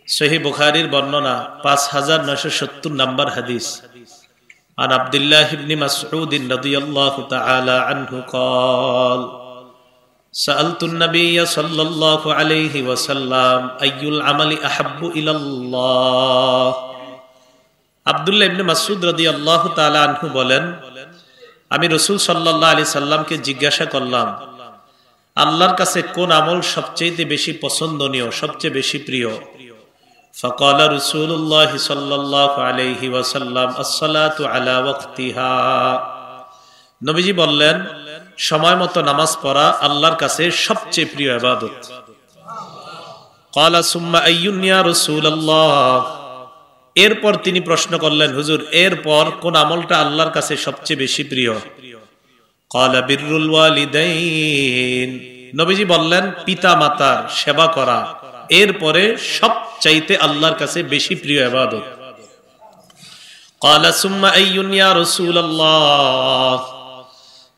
সহিহ বুখারীর বর্ণনা 5970 নম্বর হাদিস। عن عبد الله بن مسعود رضي الله تعالى عنه قال سألت النبي صلى الله عليه وسلم أي العمل أحب إلى الله। আব্দুল্লাহ ইবনে মাসউদ রাদিয়াল্লাহু তাআলা আনহু বলেন, আমি রাসূল সাল্লাল্লাহু আলাইহি সাল্লামকে জিজ্ঞাসা করলাম, আল্লাহর কাছে কোন আমল সবচেয়ে বেশি পছন্দনীয়, সবচেয়ে বেশি প্রিয়? فقال رسول الله صلى الله عليه وسلم الصلاة على وقتها। নবীজি বললেন, সময় মতো নামাজ পড়া আল্লাহর কাছে সবচেয়ে প্রিয় ইবাদত। قال ثم أي يا رسول الله। এরপর তিনি প্রশ্ন করলেন, হুজুর এরপর কোন আমলটা আল্লাহর কাছে সবচেয়ে বেশি প্রিয়? قال بر الوالدين। নবীজি বললেন, পিতা মাতার সেবা করা এরপরে সবচাইতে আল্লাহর কাছে বেশি প্রিয় ইবাদত। قال ثم أي يا رسول الله।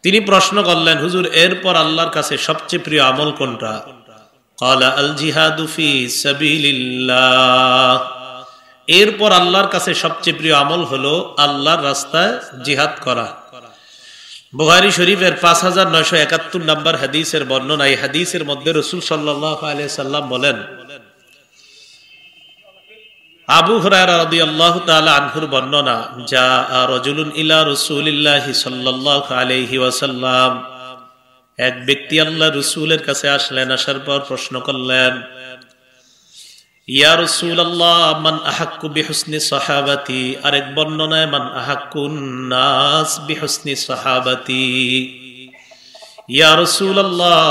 তিনি প্রশ্ন করলেন, হুজুর এরপর আল্লাহর কাছে সবচেয়ে প্রিয় আমল কোনটা? قال الجهاد في سبيل الله। এরপর আল্লাহর কাছে সবচেয়ে প্রিয় আমল হলো আল্লাহর রাস্তায় জিহাদ করা। বুখারী শরীফের 5971 নম্বর হাদিসের বর্ণনা। এই হাদিসের মধ্যে রাসূল সাল্লাল্লাহু আলাইহি সাল্লাম বলেন, আবু হুরায়রা রাদিয়াল্লাহু তাআলা আনহুর বর্ণনা, যা রাজুলুন ইলা রাসূলিল্লাহি সাল্লাল্লাহু আলাইহি ওয়াসাল্লাম। এক ব্যক্তি আল্লাহর রাসূলের কাছে আসলেন, আসার পর প্রশ্ন করলেন, ইয়া রাসূলুল্লাহ মান আহাক্কু বিহুসনি সাহাবাতি। আরেক বর্ণনায় মান আহাক্কুন নাস বিহুসনি সাহাবাতি। ইয়া রাসূলুল্লাহ,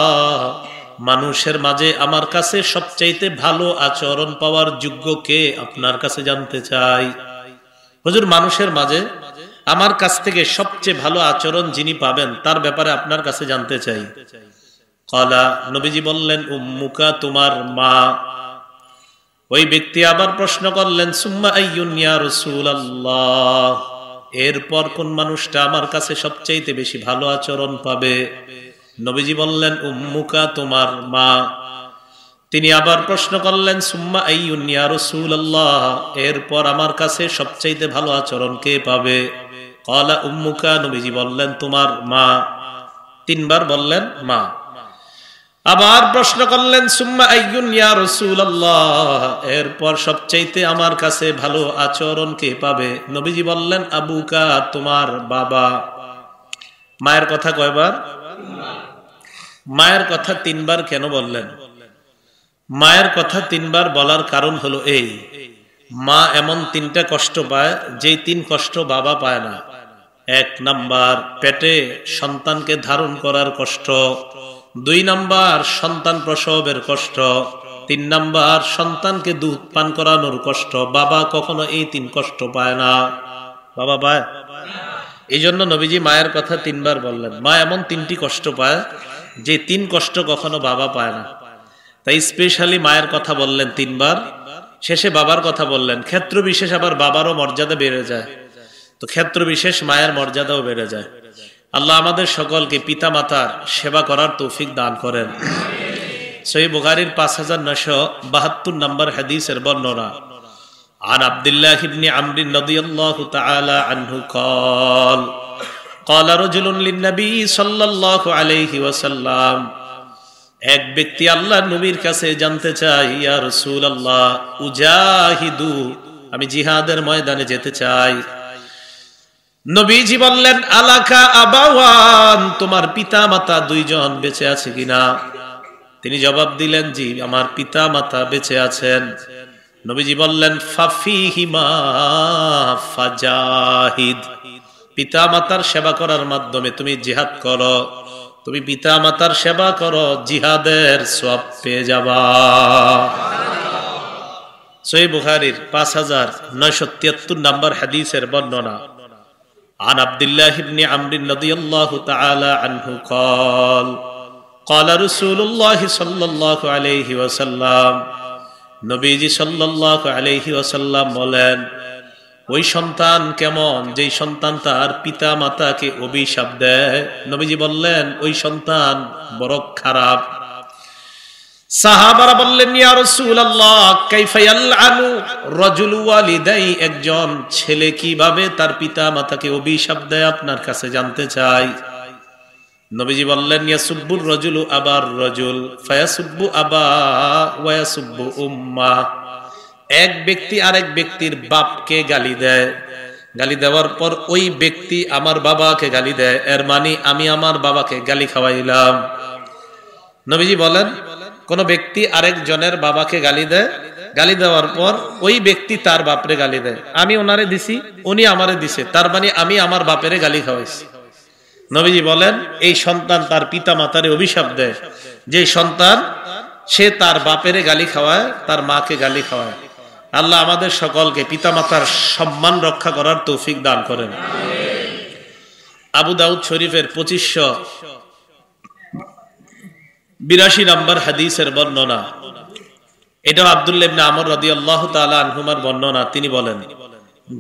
মানুষের মাঝে আমার কাছে সবচাইতে ভালো আচরণ পাওয়ার যোগ্য কে, আপনার কাছে জানতে চাই। হুজুর মানুষের মাঝে আমার কাছ থেকে সবচেয়ে ভালো আচরণ যিনি পাবেন তার ব্যাপারে আপনার কাছে জানতে চাই। ক্বালা, নবীজি বললেন, উম্মুকা, তোমার মা। ওই ব্যক্তি আবার প্রশ্ন করলেন, সুম্মা আইয়ুন ইয়া রাসূলুল্লাহ। এরপর কোন মানুষটা আমার কাছে সবচাইতে বেশি ভালো আচরণ পাবে? নবীজি বললেন, উম্মুকা, তোমার মা। তিনি আবার প্রশ্ন করলেন, সুম্মা আইয়ুন ইয়া রাসূলুল্লাহ। এরপর আমার কাছে সবচাইতে ভালো আচরণ কে পাবে? ক্বালা উম্মুকা। নবীজি বললেন, তোমার মা। তিনবার বললেন মা। আবার প্রশ্ন করলেন, সুম্মা আইয়ুন ইয়া রাসূলুল্লাহ। এরপর সবচাইতে আমার কাছে ভালো আচরণ কে পাবে? নবীজি বললেন, আবুকা, তোমার বাবা। মায়ের কথা কয়বার? মায়ের কথা তিনবার কেন বললেন? মায়ের কথা তিনবার বলার কারণ হলো এই, মা এমন তিনটা কষ্ট পায় যেই তিন কষ্ট বাবা পায় না। এক নাম্বার, পেটে সন্তানকে ধারণ করার কষ্ট। দুই নাম্বার, সন্তান প্রসবের কষ্ট। তিন নাম্বার, সন্তানকে দুধ পান করানোর কষ্ট। বাবা কখনো এই তিন কষ্ট পায় না। বাবা পায়? এই জন্য নবীজি মায়ের কথা তিনবার বললেন। মা এমন তিনটি কষ্ট পায় যে তিন কষ্ট কখনো বাবা পায় না, তাই স্পেশালি মায়ের কথা বললেন তিনবার, শেষে বাবার কথা বললেন। ক্ষেত্র বিশেষ আবার বাবারও মর্যাদা বেড়ে যায়, তো ক্ষেত্র বিশেষ মায়ের মর্যাদাও বেড়ে যায়। আল্লাহ আমাদের সকলকে পিতা মাতার সেবা করার তৌফিক দান করেন। সহিহ বুখারীর 5972 নম্বর হাদিসের বর্ণনা। عن عبد الله بن عمرو رضي الله تعالى عنه قال قال رجل للنبي صلى الله عليه وسلم। এক ব্যক্তি আল্লাহর নবীর কাছে জানতে চায়, ইয়া রাসূলুল্লাহ উজাহিদু, আমি জিহাদের ময়দানে যেতে চাই। নবীজি বললেন, আলাকা আবাওয়ান, তোমার পিতা মাতা দুইজন বেঁচে আছে কিনা? তিনি জবাব দিলেন, জি, আমার পিতা মাতা বেঁচে আছেন। নবীজি বললেন, ফাফিহিমা ফাজাহিদ, পিতা মাতার সেবা করার মাধ্যমে তুমি জিহাদ করো। তুমি পিতা মাতার সেবা করো, জিহাদের সওয়াব পেয়ে যাবা। সহিহ বুখারীর 5973 নম্বর হাদিসের বর্ণনা। عن عبد الله بن عمرو رضي الله تعالى عنه قال قال رسول الله صلى الله عليه وسلم। নবীজি সাল্লাল্লাহু আলাইহি ওয়াসাল্লাম বলেন, ওই সন্তান কেমন যেই সন্তান তার পিতা মাতাকে অভিশাপ দেয়? নবীজি বললেন, ওই সন্তান বড় খারাপ। সাহাবারা বললেন, ইয়া রাসূলুল্লাহ, কাইফা ইয়ালআনু রাজুলু ওয়ালিদাই, একজন ছেলে কিভাবে তার পিতা মাতাকে অভিশাপ দেয় আপনার কাছে জানতে চাই। নবীজি বললেন, ইয়াসুব্বুর রাজুলু আবার রাজুল ফায়াসুব্বু আবা ওয়া ইয়াসুব্বু উম্মা, এক ব্যক্তি আরেক ব্যক্তির বাপকে গালি দেয়, গালি দেওয়ার পর ওই ব্যক্তি আমার বাবাকে গালি দেয়, এর মানে আমি আমার বাবাকে গালি খাওয়াইলাম। নবীজি বলেন, কোন ব্যক্তি আরেকজনের বাবাকে গালি দেয়, গালি দেওয়ার পর ওই ব্যক্তি তার বাপরে গালি দেয়, আমি ওনারে দিছি, উনি আমারে দিছে, তার মানে আমি আমার বাপেরে গালি খাওয়াইছি। নবীজি বলেন, এই সন্তান তার পিতা মাতারে অভিশাপ দেয়, যে সন্তান সে তার বাপেরে গালি খাওয়ায়, তার মাকে গালি খাওয়ায়। আল্লাহ আমাদের সকলকে পিতা মাতার সম্মান রক্ষা করার তৌফিক দান করেন। আবু দাউদ শরীফের 2582 নম্বর হাদিসের বর্ণনা। এটা আব্দুল্লাহ ইবনে আমর রাদিয়াল্লাহু তাআলা আনহুমার বর্ণনা। তিনি বলেন,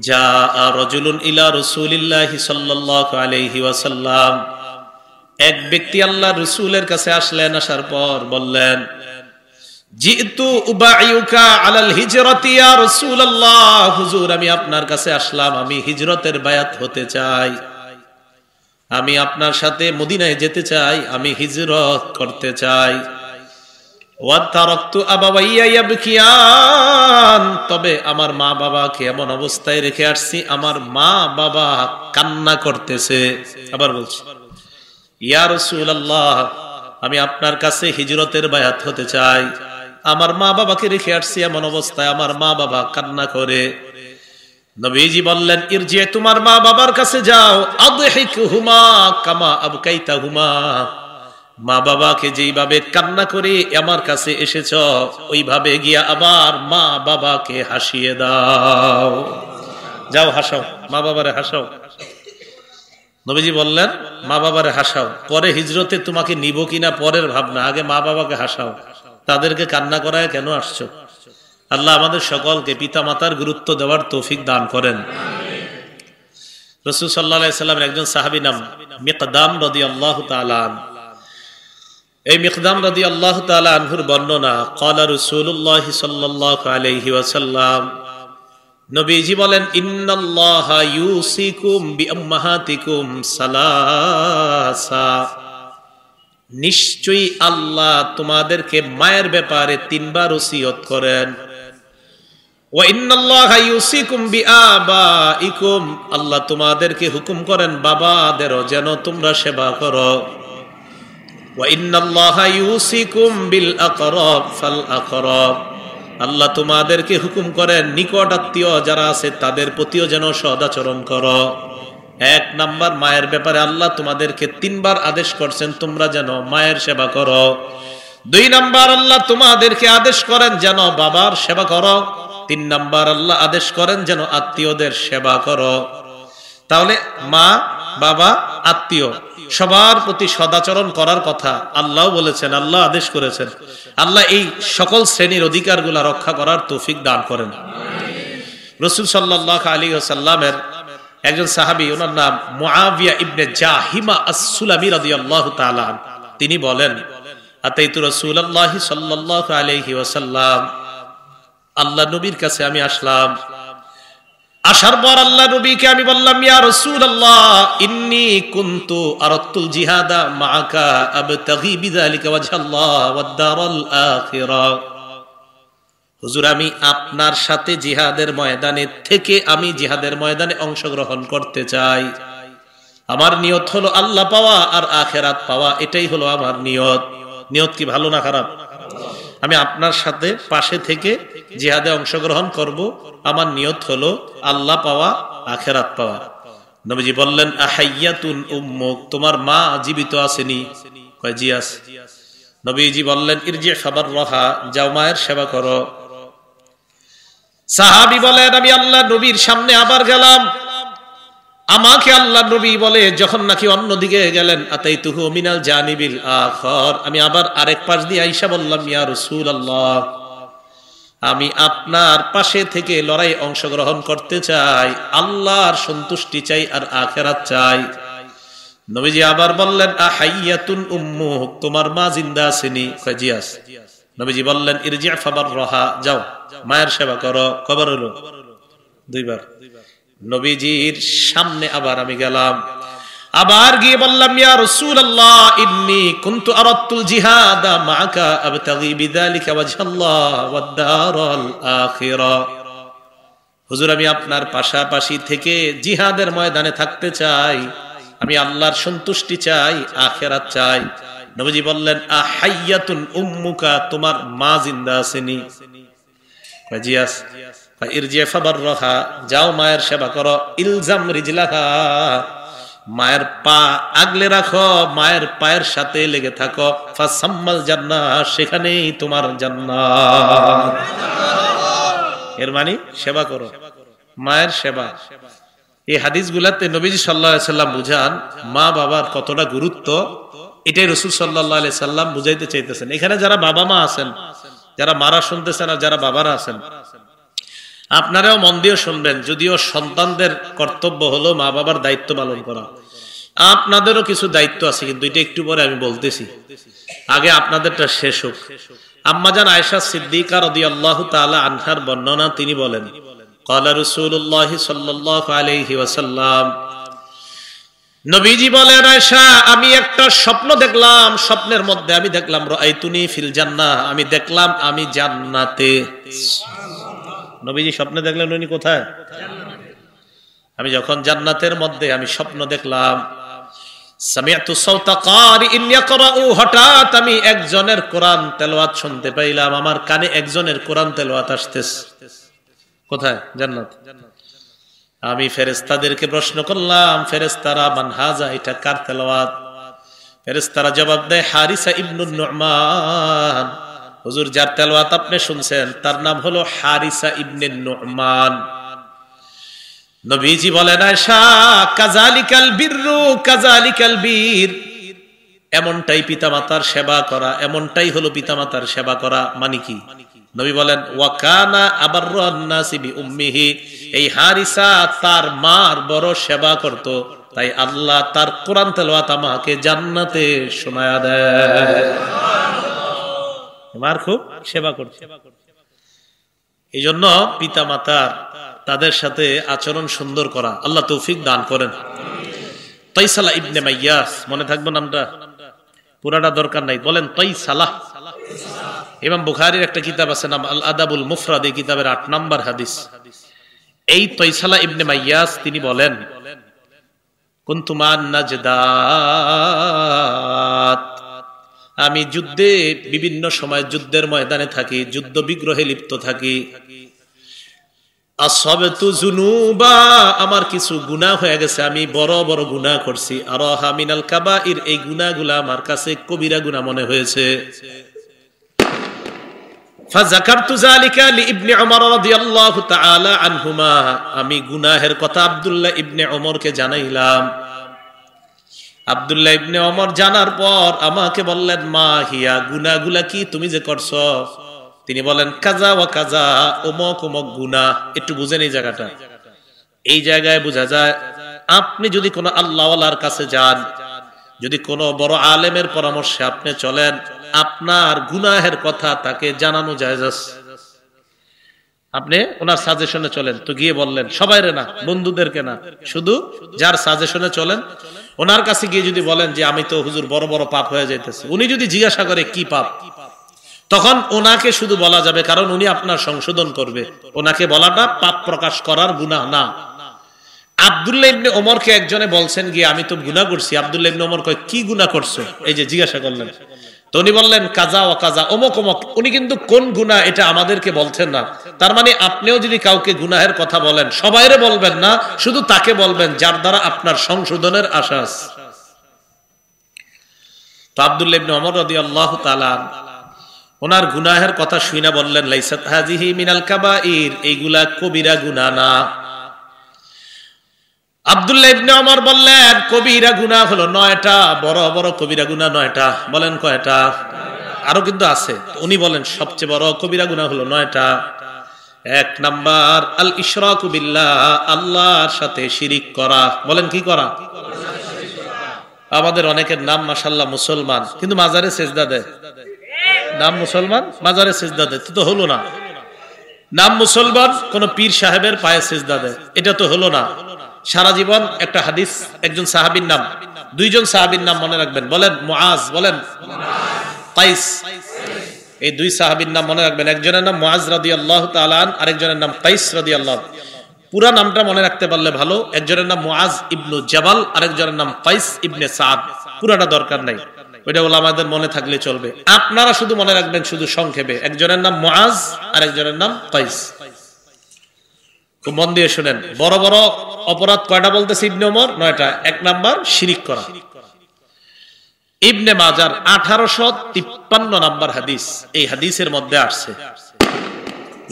জাআ রাজুলুন ইলা রাসূলিল্লাহি সাল্লাল্লাহু আলাইহি ওয়াসাল্লাম, এক ব্যক্তি আল্লাহ রাসূলের কাছে আসলেন, আসার পর বললেন, জিতু উবাইউকা আলাল হিজরাতি ইয়া রাসূলুল্লাহ, হুজুর আমি আপনার কাছে আসলাম, আমি হিজরতের বায়াত হতে চাই, আমি আপনার সাথে মদিনায় যেতে চাই, আমি হিজরত করতে চাই। ওয়া তারাকতু আবাওয়াইয়া ইয়াবকিয়ান, তবে আমার মা বাবাকে এমন অবস্থায় রেখে আসছি, আমার মা বাবা কান্না করতেছে। আবার বলছি, ইয়া রাসূলুল্লাহ, আমি আপনার কাছে হিজরতের বায়াত হতে চাই, আমার মা বাবাকে রেখে আসছি এমন অবস্থায় আমার মা বাবা কান্না করে। নবীজি বললেন, ইরজি, তোমার মা বাবার কাছে যাও, আদহিকহুমা কামা আবকাইতাহুমা, মা বাবাকে যেইভাবে কান্না করে আমার কাছে এসেছ, ওইভাবে গিয়া আবার মা বাবাকে হাসিয়ে দাও। যাও হাসাও, মা বাবারে হাসাও। নবীজি বললেন, মা বাবারে হাসাও, পরে হিজরতে তোমাকে নিব কিনা পরের ভাবনা, আগে মা বাবাকে হাসাও, তাদেরকে কান্না করায় কেন আসছো? আল্লাহ আমাদের সকলকে পিতা মাতার গুরুত্ব দেওয়ার তৌফিক দান করেন। রাসূল সাল্লাল্লাহু আলাইহি সাল্লামের একজন সাহাবী নাম মিকদাম রাদিয়াল্লাহু তাআলা আনহু। এই মিকদাম রাদিয়াল্লাহু তাআলা আনহুর বর্ণনা, ক্বালা রাসূলুল্লাহ সাল্লাল্লাহু আলাইহি ওয়াসাল্লাম, নবীজি বলেন, ইন্নাল্লাহা ইউসিকুম বিউম্মাহাতিকুম সালাসা, নিশ্চয়ই আল্লাহ তোমাদেরকে মায়ের ব্যাপারে 3 বার ওসিয়ত করেন। ওয়া ইন্নাল্লাহা ইউসিকুম বিআবাইকুম, আল্লাহ তোমাদেরকে হুকুম করেন বাবাদেরও যেন তোমরা সেবা করো। ওয়া ইন্নাল্লাহা ইউসিকুম বিল আকরাব ফাল আকরাব, আল্লাহ তোমাদেরকে হুকুম করেন নিকট আত্মীয় যারা আছে তাদের প্রতিও যেন সদাচরণ করো। 1 নাম্বার, মায়ের ব্যাপারে আল্লাহ তোমাদেরকে 3 বার আদেশ করছেন তোমরা যেন মায়ের সেবা করো। 2 নাম্বার, আল্লাহ তোমাদেরকে আদেশ করেন যেন বাবার সেবা করো। 3 নাম্বার, আল্লাহ আদেশ করেন যেন আত্মীয়দের সেবা করো। তাহলে মা বাবা আত্মীয় সবার প্রতি সদাচরণ করার কথা আল্লাহ বলেছেন, আল্লাহ আদেশ করেছেন। আল্লাহ এই সকল শ্রেণীর অধিকারগুলা রক্ষা করার তৌফিক দান করেন। রাসূল সাল্লাল্লাহু আলাইহি ওয়াসাল্লামের একজন সাহাবী, ওনার নাম মুআবিয়া ইবনে জাহিমা আস-সুলামি রাদিয়াল্লাহু তাআলা, তিনি বলেন, আতাইতু রাসূলুল্লাহ সাল্লাল্লাহু আলাইহি ওয়াসাল্লাম, আল্লাহ নবীর কাছে আমি আসলাম। আসার পর আল্লাহ নবীকে আমি বললাম, ইয়া রাসূলুল্লাহ, ইন্নী কুনতু আরাদতুল জিহাদা মাআকা আবতাগি বিযালিকা ওয়াজহাল্লাহ ওয়াদ দারাল আখিরাহ, হুজুর আমি আপনার সাথে জিহাদের ময়দানে থেকে আমি জিহাদের ময়দানে অংশগ্রহণ করতে চাই। আমার নিয়ত হলো আল্লাহ পাওয়া আর আখিরাত পাওয়া, এটাই হলো আমার নিয়ত। নিয়ত কি ভালো না খারাপ? আমি আপনার সাথে পাশে থেকে জিহাদে অংশগ্রহণ করব, আমার নিয়ত হলো আল্লাহ পাওয়া আখিরাত পাওয়া। নবীজি বললেন, আহাইয়াতুন উম্মুক, তোমার মা জীবিত আসেনি? কয় জি আছে। নবীজি বললেন, ইরজি ফাবাররাহা, যাও মায়ের সেবা করো। সাহাবী বলেন, আমি আল্লাহ নবীর সামনে আবার গেলাম। আমাকে আল্লাহ নবী বলে, যখন নাকি অন্যদিকে গেলেন, আতাইতুহু মিনাল জানিবিল আখার, আমি আবার আরেক পাশ দিয়ে আইসা বললাম, ইয়া রাসূলুল্লাহ, আমি আপনার পাশে থেকে লড়াই অংশগ্রহণ করতে চাই, আল্লাহর সন্তুষ্টি চাই আর আখিরাত চাই। নবীজি আবার বললেন, আহাইয়াতুন উম্মুক, তোমার মা জিন্দা আছেনি? কয় জি আছে। নবীজি বললেন ইরজি ফাবাররাহা, যাও মায়ের সেবা করো। কবার হলো? দুইবার। নবীজির সামনে আবার আমি গেলাম, আবার গিয়ে বললাম ইয়া রাসূলুল্লাহ ইন্নী কুনতু আরাদতুল জিহাদা মাআকা আবতাগি বিযালিকা ওয়াজহাল্লাহ ওয়াদ দারাল আখিরা। হুজুর, আমি আপনার পাশাপাশি থেকে জিহাদের ময়দানে থাকতে চাই, আমি আল্লাহর সন্তুষ্টি চাই, আখিরাত চাই। নবীজি বললেন আহাইয়াতুন উম্মুকা, তোমার মা জিন্দা আছেনি? জি আছে। ইরজি ফাবাররাহা, যাও মায়ের সেবা করো। ইলজাম রিজলাহা, মায়ের পা আগলে রাখো, মায়ের পায়ের সাথে লেগে থাকো। ফাসাম্মাল জান্নাহ, সেখানেই তোমার জান্নাত। এর মানে সেবা করো, মায়ের সেবা। এই হাদিসগুলাতে নবীজি সাল্লাল্লাহু আলাইহি সাল্লাম বুঝান মা বাবার কতটা গুরুত্ব, এটাই রাসূল সাল্লাল্লাহু আলাইহি সাল্লাম বুঝাইতে চাইতেছেন। এখানে যারা বাবা মা আছেন, যারা মারা শুনতেছেন আর যারা বাবারা আছেন, আপনারাও মন দিয়ে শুনবেন। যদিও সন্তানদের কর্তব্য হলো মা বাবার দায়িত্ব পালন করা, আপনাদেরও কিছু দায়িত্ব আছে, কিন্তু এটা একটু পরে আমি বলতেছি। আগে আপনাদেরটা শেষ হোক। আম্মাজান আয়েশা সিদ্দিকা রাদিয়াল্লাহু তাআলা আনহার বর্ণনা, তিনি বলেন ক্বালা রাসূলুল্লাহ সাল্লাল্লাহু আলাইহি ওয়াসাল্লাম, নবীজি বলেন আয়েশা, আমি একটা স্বপ্ন দেখলাম, স্বপ্নের মধ্যে আমি দেখলাম রাআইতুনি ফিল জান্নাহ, আমি দেখলাম আমি জান্নাতে। নবীজি স্বপ্নে দেখলেন উনি কোথায়? আমি যখন জান্নাতের মধ্যে আমি স্বপ্ন দেখলাম, সামিআতু সাওতা কারিইন ইয়াকরাউ, হঠাৎ আমি একজনের কোরআন তেলাওয়াত শুনতে পাইলাম, আমার কানে একজনের কোরআন তেলাওয়াত আসতেছে। কোথায়? জান্নাত। আমি ফেরেশতাদেরকে প্রশ্ন করলাম, ফেরেশতারা মান হাযা, এটা কার তেলাওয়াত? ফেরেশতারা জবাব দেয় হারিসা ইবনুন নু'মান। হুজুর, যার তেলাওয়াত আপনি শুনছেন তার নাম হলো হারিসা ইবনে নু'মান। নবীজি বলেন আয়েশা, কাযালিকাল বিররু কাযালিকাল বীর, এমনটাই পিতামাতার সেবা করা, এমনটাই হলো পিতামাতার সেবা করা। মানে কি? নবী বলেন ওয়া কানা আবাররান নাসি বিউম্মিহি, এই হারিসা তার মার বড় সেবা করত, তাই আল্লাহ তার কোরআন তেলাওয়াত আমাকে জান্নাতে শোনায়া দেয়। মার খুব সেবা করত। এই জন্য পিতামাতার তাদের সাথে আচরণ সুন্দর করা, আল্লাহ তৌফিক দান করেন। তাইসালা ইবনে মাইয়াস, মনে থাকবে নামটা, পুরাটা দরকার নাই, বলেন তাইসালা। ইমাম বুখারীর একটা কিতাব আছে নাম আল আদাবুল মুফরাদ, এই কিতাবের 8 নম্বর হাদিস। এই তাইসালা ইবনে মাইয়াস তিনি বলেন কুনতু মান নাজদাত, আমি যুদ্ধে বিভিন্ন সময় যুদ্ধের ময়দানে থাকি, যুদ্ধ বিগ্রহে লিপ্ত থাকি। আসবাতু যুনুবা, আমার কিছু গুনাহ হয়ে গেছে, আমি বড় বড় গুনাহ করছি। আরাহা মিনাল কাবাইর, এই গুনাহগুলো আমার কাছে কবিরা গুনাহ মনে হয়েছে। ফাযাকারতু যালিকা লিইবনে উমর রাদিয়াল্লাহু তাআলা আনহুমা, আমি গুনাহের কথা আব্দুল্লাহ ইবনে ওমরকে জানাইলাম। আব্দুল্লাহ ইবনে ওমর জানার পর আমাকে বললেন মা হিয়া, গুনাহগুলা কি তুমি যে করছো? তিনি বলেন কাজা ওয়া কাজা, অমুক অমুক গুনাহ। একটু বুঝেন এই জায়গাটা, এই জায়গায় বোঝা যায় আপনি যদি কোনো আল্লাহওয়ালার কাছে যান, যদি কোনো বড় আলেমের পরামর্শে আপনি চলেন, আপনার গুনাহের কথা তাকে জানানো জায়েজ আছে। আপনি ওনার সাজেশনে চলেন, তো গিয়ে বললেন সবাইরে না, বন্ধুদেরকে না, শুধু যার সাজেশনে চলেন ওনার কাছে গিয়ে যদি বলেন যে আমি তো হুজুর বড় বড় পাপ হয়ে যাইতেছে, উনি যদি জিজ্ঞাসা করে কি পাপ, তখন ওনাকে শুধু বলা যাবে, কারণ উনি আপনার সংশোধন করবে। ওনাকে বলাটা পাপ প্রকাশ করার গুনাহ না। আব্দুল্লাহ ইবনে ওমরকে একজনে বলছেন গিয়ে আমি তো গুনাহ করছি। আব্দুল্লাহ ইবনে ওমর কয় কি গুনাহ করছো? এই যে জিজ্ঞাসা করলেন, তো উনি বললেন কাজা ওয়া কাজা, অমুক অমুক। উনি কিন্তু কোন গুনাহ এটা আমাদেরকে বলছেন না। তার মানে আপনিও যদি কাউকে গুনাহের কথা বলেন, সবাইরে বলবেন না, শুধু তাকে বলবেন যার দ্বারা আপনার সংশোধনের আশা আছে। তো আব্দুল্লাহ ইবনে ওমর রাদিয়াল্লাহু তাআলা ওনার গুনাহের কথা শুনে বললেন লাইসাত হাযিহি মিনাল কাবাইর, এইগুলা কবিরা গুনাহ না। আব্দুল্লাহ ইবনে ওমর বললেন কবিরা গুনাহ হলো 9টা, বড় বড় কবিরা গুনাহ 9টা। বলেন কয়টা? আরো কিন্তু আছে। উনি বলেন সবচেয়ে বড় কবিরা গুনাহ হলো 9টা। 1 নাম্বার আল ইশরাকু বিল্লাহ, আল্লাহর সাথে শিরিক করা। বলেন কি করা? আমাদের অনেকের নাম মাশাআল্লাহ মুসলমান, কিন্তু মাজারে সেজদা দেয়। নাম মুসলমান মাজারে সিজদা দেয়, তো হলো না। নাম মুসলমান কোন পীর সাহেবের পায়ে সিজদা দেয়, এটা তো হলো না। সারা জীবন একটা হাদিস, একজন সাহাবীর নাম, দুইজন সাহাবীর নাম মনে রাখবেন, বলেন মুআজ, বলেন কাইস। এই দুই সাহাবীর নাম মনে রাখবেন, একজনের নাম মুআজ রাদিয়াল্লাহু তাআলা আন, আরেকজনের নাম কাইস রাদিয়াল্লাহু। পুরা নামটা মনে রাখতে পারলে ভালো। একজনের নাম মুআজ ইবনু জাবাল, আরেকজনের নাম কাইস ইবনে সাদ। পুরাটা দরকার নাই, ওইটা ওলামাদের মনে থাকলে চলবে। আপনারা শুধু মনে রাখবেন, শুধু সংক্ষেপে, একজনের নাম মুআজ, আরেকজনের নাম কাইস। খুব মন দিয়ে শুনেন। বড় বড় অপরাধ কয়টা বলতেছে ইবনে ওমর? 9টা। 1 নাম্বার শিরিক করা। ইবনে মাজার 1853 নাম্বার হাদিস, এই হাদিসের মধ্যে আসছে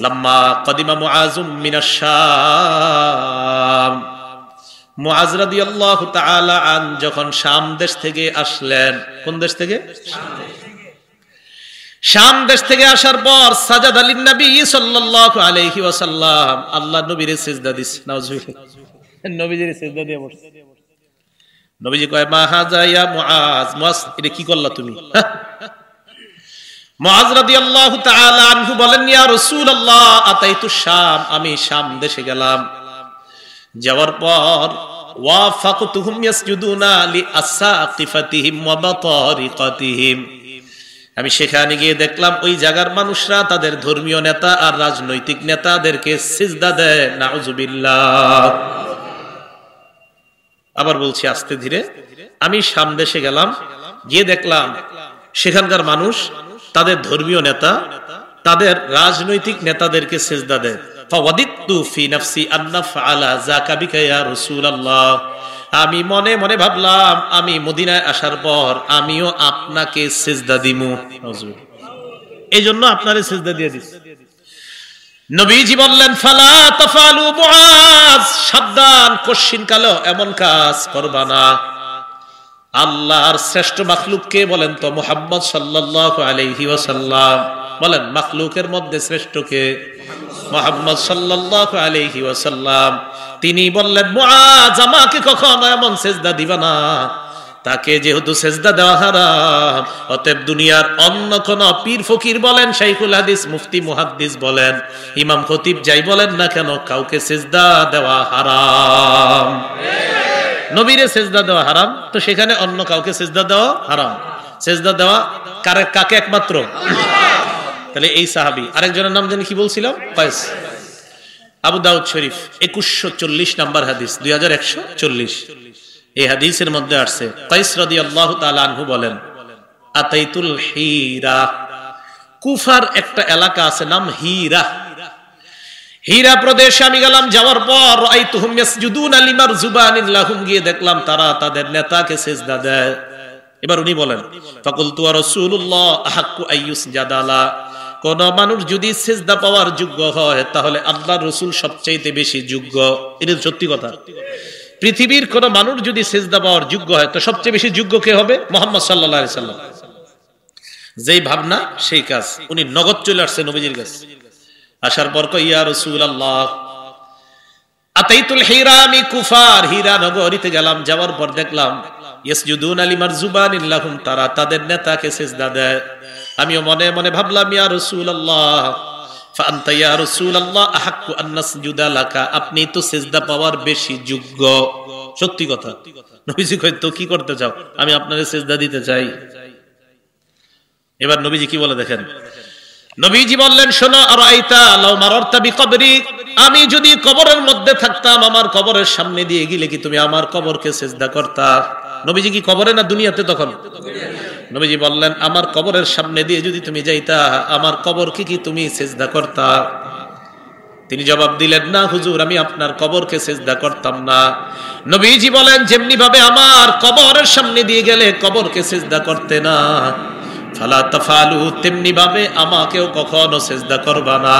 লাম্মা কদিমা মুআজুম মিনাশ শাম, মুআজ রাদিয়াল্লাহু তাআলা আন যখন শাম দেশ থেকে আসলেন। কোন দেশ থেকে? শাম দেশ থেকে আসার পর সাজাদা লিন নবী সাল্লাল্লাহু আলাইহি ওয়াসাল্লাম, আল্লাহ নবীর সিজদা দিছে। নাউজুবিল্লাহ, নবীজির সিজদা দিয়ে বসছে। নবীজি কয় মা হাযা ইয়া মুআজ, মুআজ এটা কি করলা তুমি? মুআজ রাদিয়াল্লাহু তাআলা আনহু বলেন ইয়া রাসূলুল্লাহ আতাইতু শাম, আমি শাম দেশে গেলাম, যাওয়ার পর ওয়াফাকতুহুম ইয়াসজুদুনা লিআসাকিফাতিহিম ওয়া বাতারিকাতিহিম, আমি সেখানে গিয়ে দেখলাম ওই জায়গার মানুষরা তাদের ধর্মীয় নেতা আর রাজনৈতিক নেতাদেরকে সিজদা দেয়। নাউজুবিল্লাহ। আবার বলছি আস্তে ধীরে, আমি শাম দেশে গেলাম, গিয়ে দেখলাম সেখানকার মানুষ তাদের ধর্মীয় নেতা, তাদের রাজনৈতিক নেতাদেরকে সিজদা দেয়। ফাওয়াদিতু ফি নাফসি আন্না ফাআলা যাকা বিকা ইয়া রাসূলুল্লাহ, আমি মনে মনে ভাবলাম আমি মদিনায় আসার পর আমিও আপনাকে সিজদা দিমু। এই জন্য আপনারে সিজদা দিয়ে দিছি। নবীজি বললেন ফালা তাফালু মুআজ, সাবধান, কশিন কালো এমন কাজ করবা না। আল্লাহর শ্রেষ্ঠ মাখলুক কে বলেন তো? মুহাম্মদ সাল্লাল্লাহু আলাইহি ওয়াসাল্লাম। বলেন মাখলুকের মধ্যে শ্রেষ্ঠ কে? মুহাম্মদ সাল্লাল্লাহু আলাইহি ওয়াসাল্লাম। তিনি বললেন মুআজ আমাকে কখনো এমন সিজদা দিবা না, তাকে যেহেতু সিজদা দেওয়া হারাম, অতএব দুনিয়ার অন্য কোন পীর ফকির বলেন, শাইখুল হাদিস, মুফতি, মুহাদ্দিস বলেন, ইমাম খতিব যাই বলেন না কেন, কাউকে সিজদা দেওয়া হারাম। নবীরে সিজদা দেওয়া হারাম, তো সেখানে অন্য কাউকে সিজদা দেওয়া হারাম। সিজদা দেওয়া কাকে? একমাত্র তাহলে এই সাহাবী। আরেকজনের নাম জানি কি বলছিলাম? কায়েস। আবু দাউদ শরীফ 2140 নাম্বার হাদিস, 2140। এই হাদিসের মধ্যে আসছে কায়েস রাদিয়াল্লাহু তাআলা আনহু বলেন আতাইতুল হীরা, কুফার একটা এলাকা আছে নাম হীরা, হীরা প্রদেশে আমি গেলাম। যাওয়ার পর রাআইতুহুম ইয়াসজুদুনা লিমারজুবানিন লাহুম, গিয়ে দেখলাম তারা তাদের নেতাকে সিজদা দেয়। এবার উনি বলেন ফাকুলতু ওয়া রাসূলুল্লাহ আহাক্কু আইয়ুসজাদালা, কোন মানুষ যদি সিজদা পাওয়ার যোগ্য হয় তাহলে আল্লাহর রাসূল সবচেয়ে বেশি যোগ্য। এটা সত্যি কথা। পৃথিবীর কোন মানুষ যদি সিজদা পাওয়ার যোগ্য হয় তো সবচেয়ে বেশি যোগ্য কে হবে? মুহাম্মদ সাল্লাল্লাহু আলাইহি সাল্লাম। যেই ভাবনা সেই কাজ। উনি নগদ চলে আসছে নবীজির কাছে। আসার পর কই ইয়া রাসূলুল্লাহ আতাইতুল হীরা, আমি কুফার হীরা নগরীতে গেলাম। যাওয়ার পর দেখলাম ইয়াসজুদুনা লিমারজুবানিন লাহুম, তারা তাদের নেতাকে সিজদা দেয়। আমিও মনে মনে ভাবলাম ইয়া রাসূলুল্লাহ ফাআনতা ইয়া রাসূলুল্লাহ আহাক্কু আন নাসজুদা লাকা, আপনি তো সিজদা পাওয়ার বেশি যোগ্য। সত্যি কথা। নবীজি কই তো কি করতে চাও? আমি আপনারে সিজদা দিতে চাই। এবার নবীজি কি বলে দেখেন। নবীজি বললেন শোনো, আরাইতা লাউ মারারতা বিকবরি, আমি যদি কবরের মধ্যে থাকতাম, আমার কবরের সামনে দিয়ে গেলে কি তুমি আমার কবরকে সিজদা করতা? নবীজি কি কবরে না দুনিয়াতে তখন? নবীজি বললেন আমার কবরের সামনে দিয়ে যদি তুমি যাইতা, আমার কবরকে কি তুমি সিজদা করতা? তিনি জবাব দিলেন না হুজুর, আমি আপনার কবরকে সিজদা করতাম না। নবীজি বলেন যেমনি ভাবে আমার কবরের সামনে দিয়ে গেলে কবরকে সিজদা করতে না, ফালা তাফালু, তেমনি ভাবে আমাকেও কখনো সিজদা করবা না।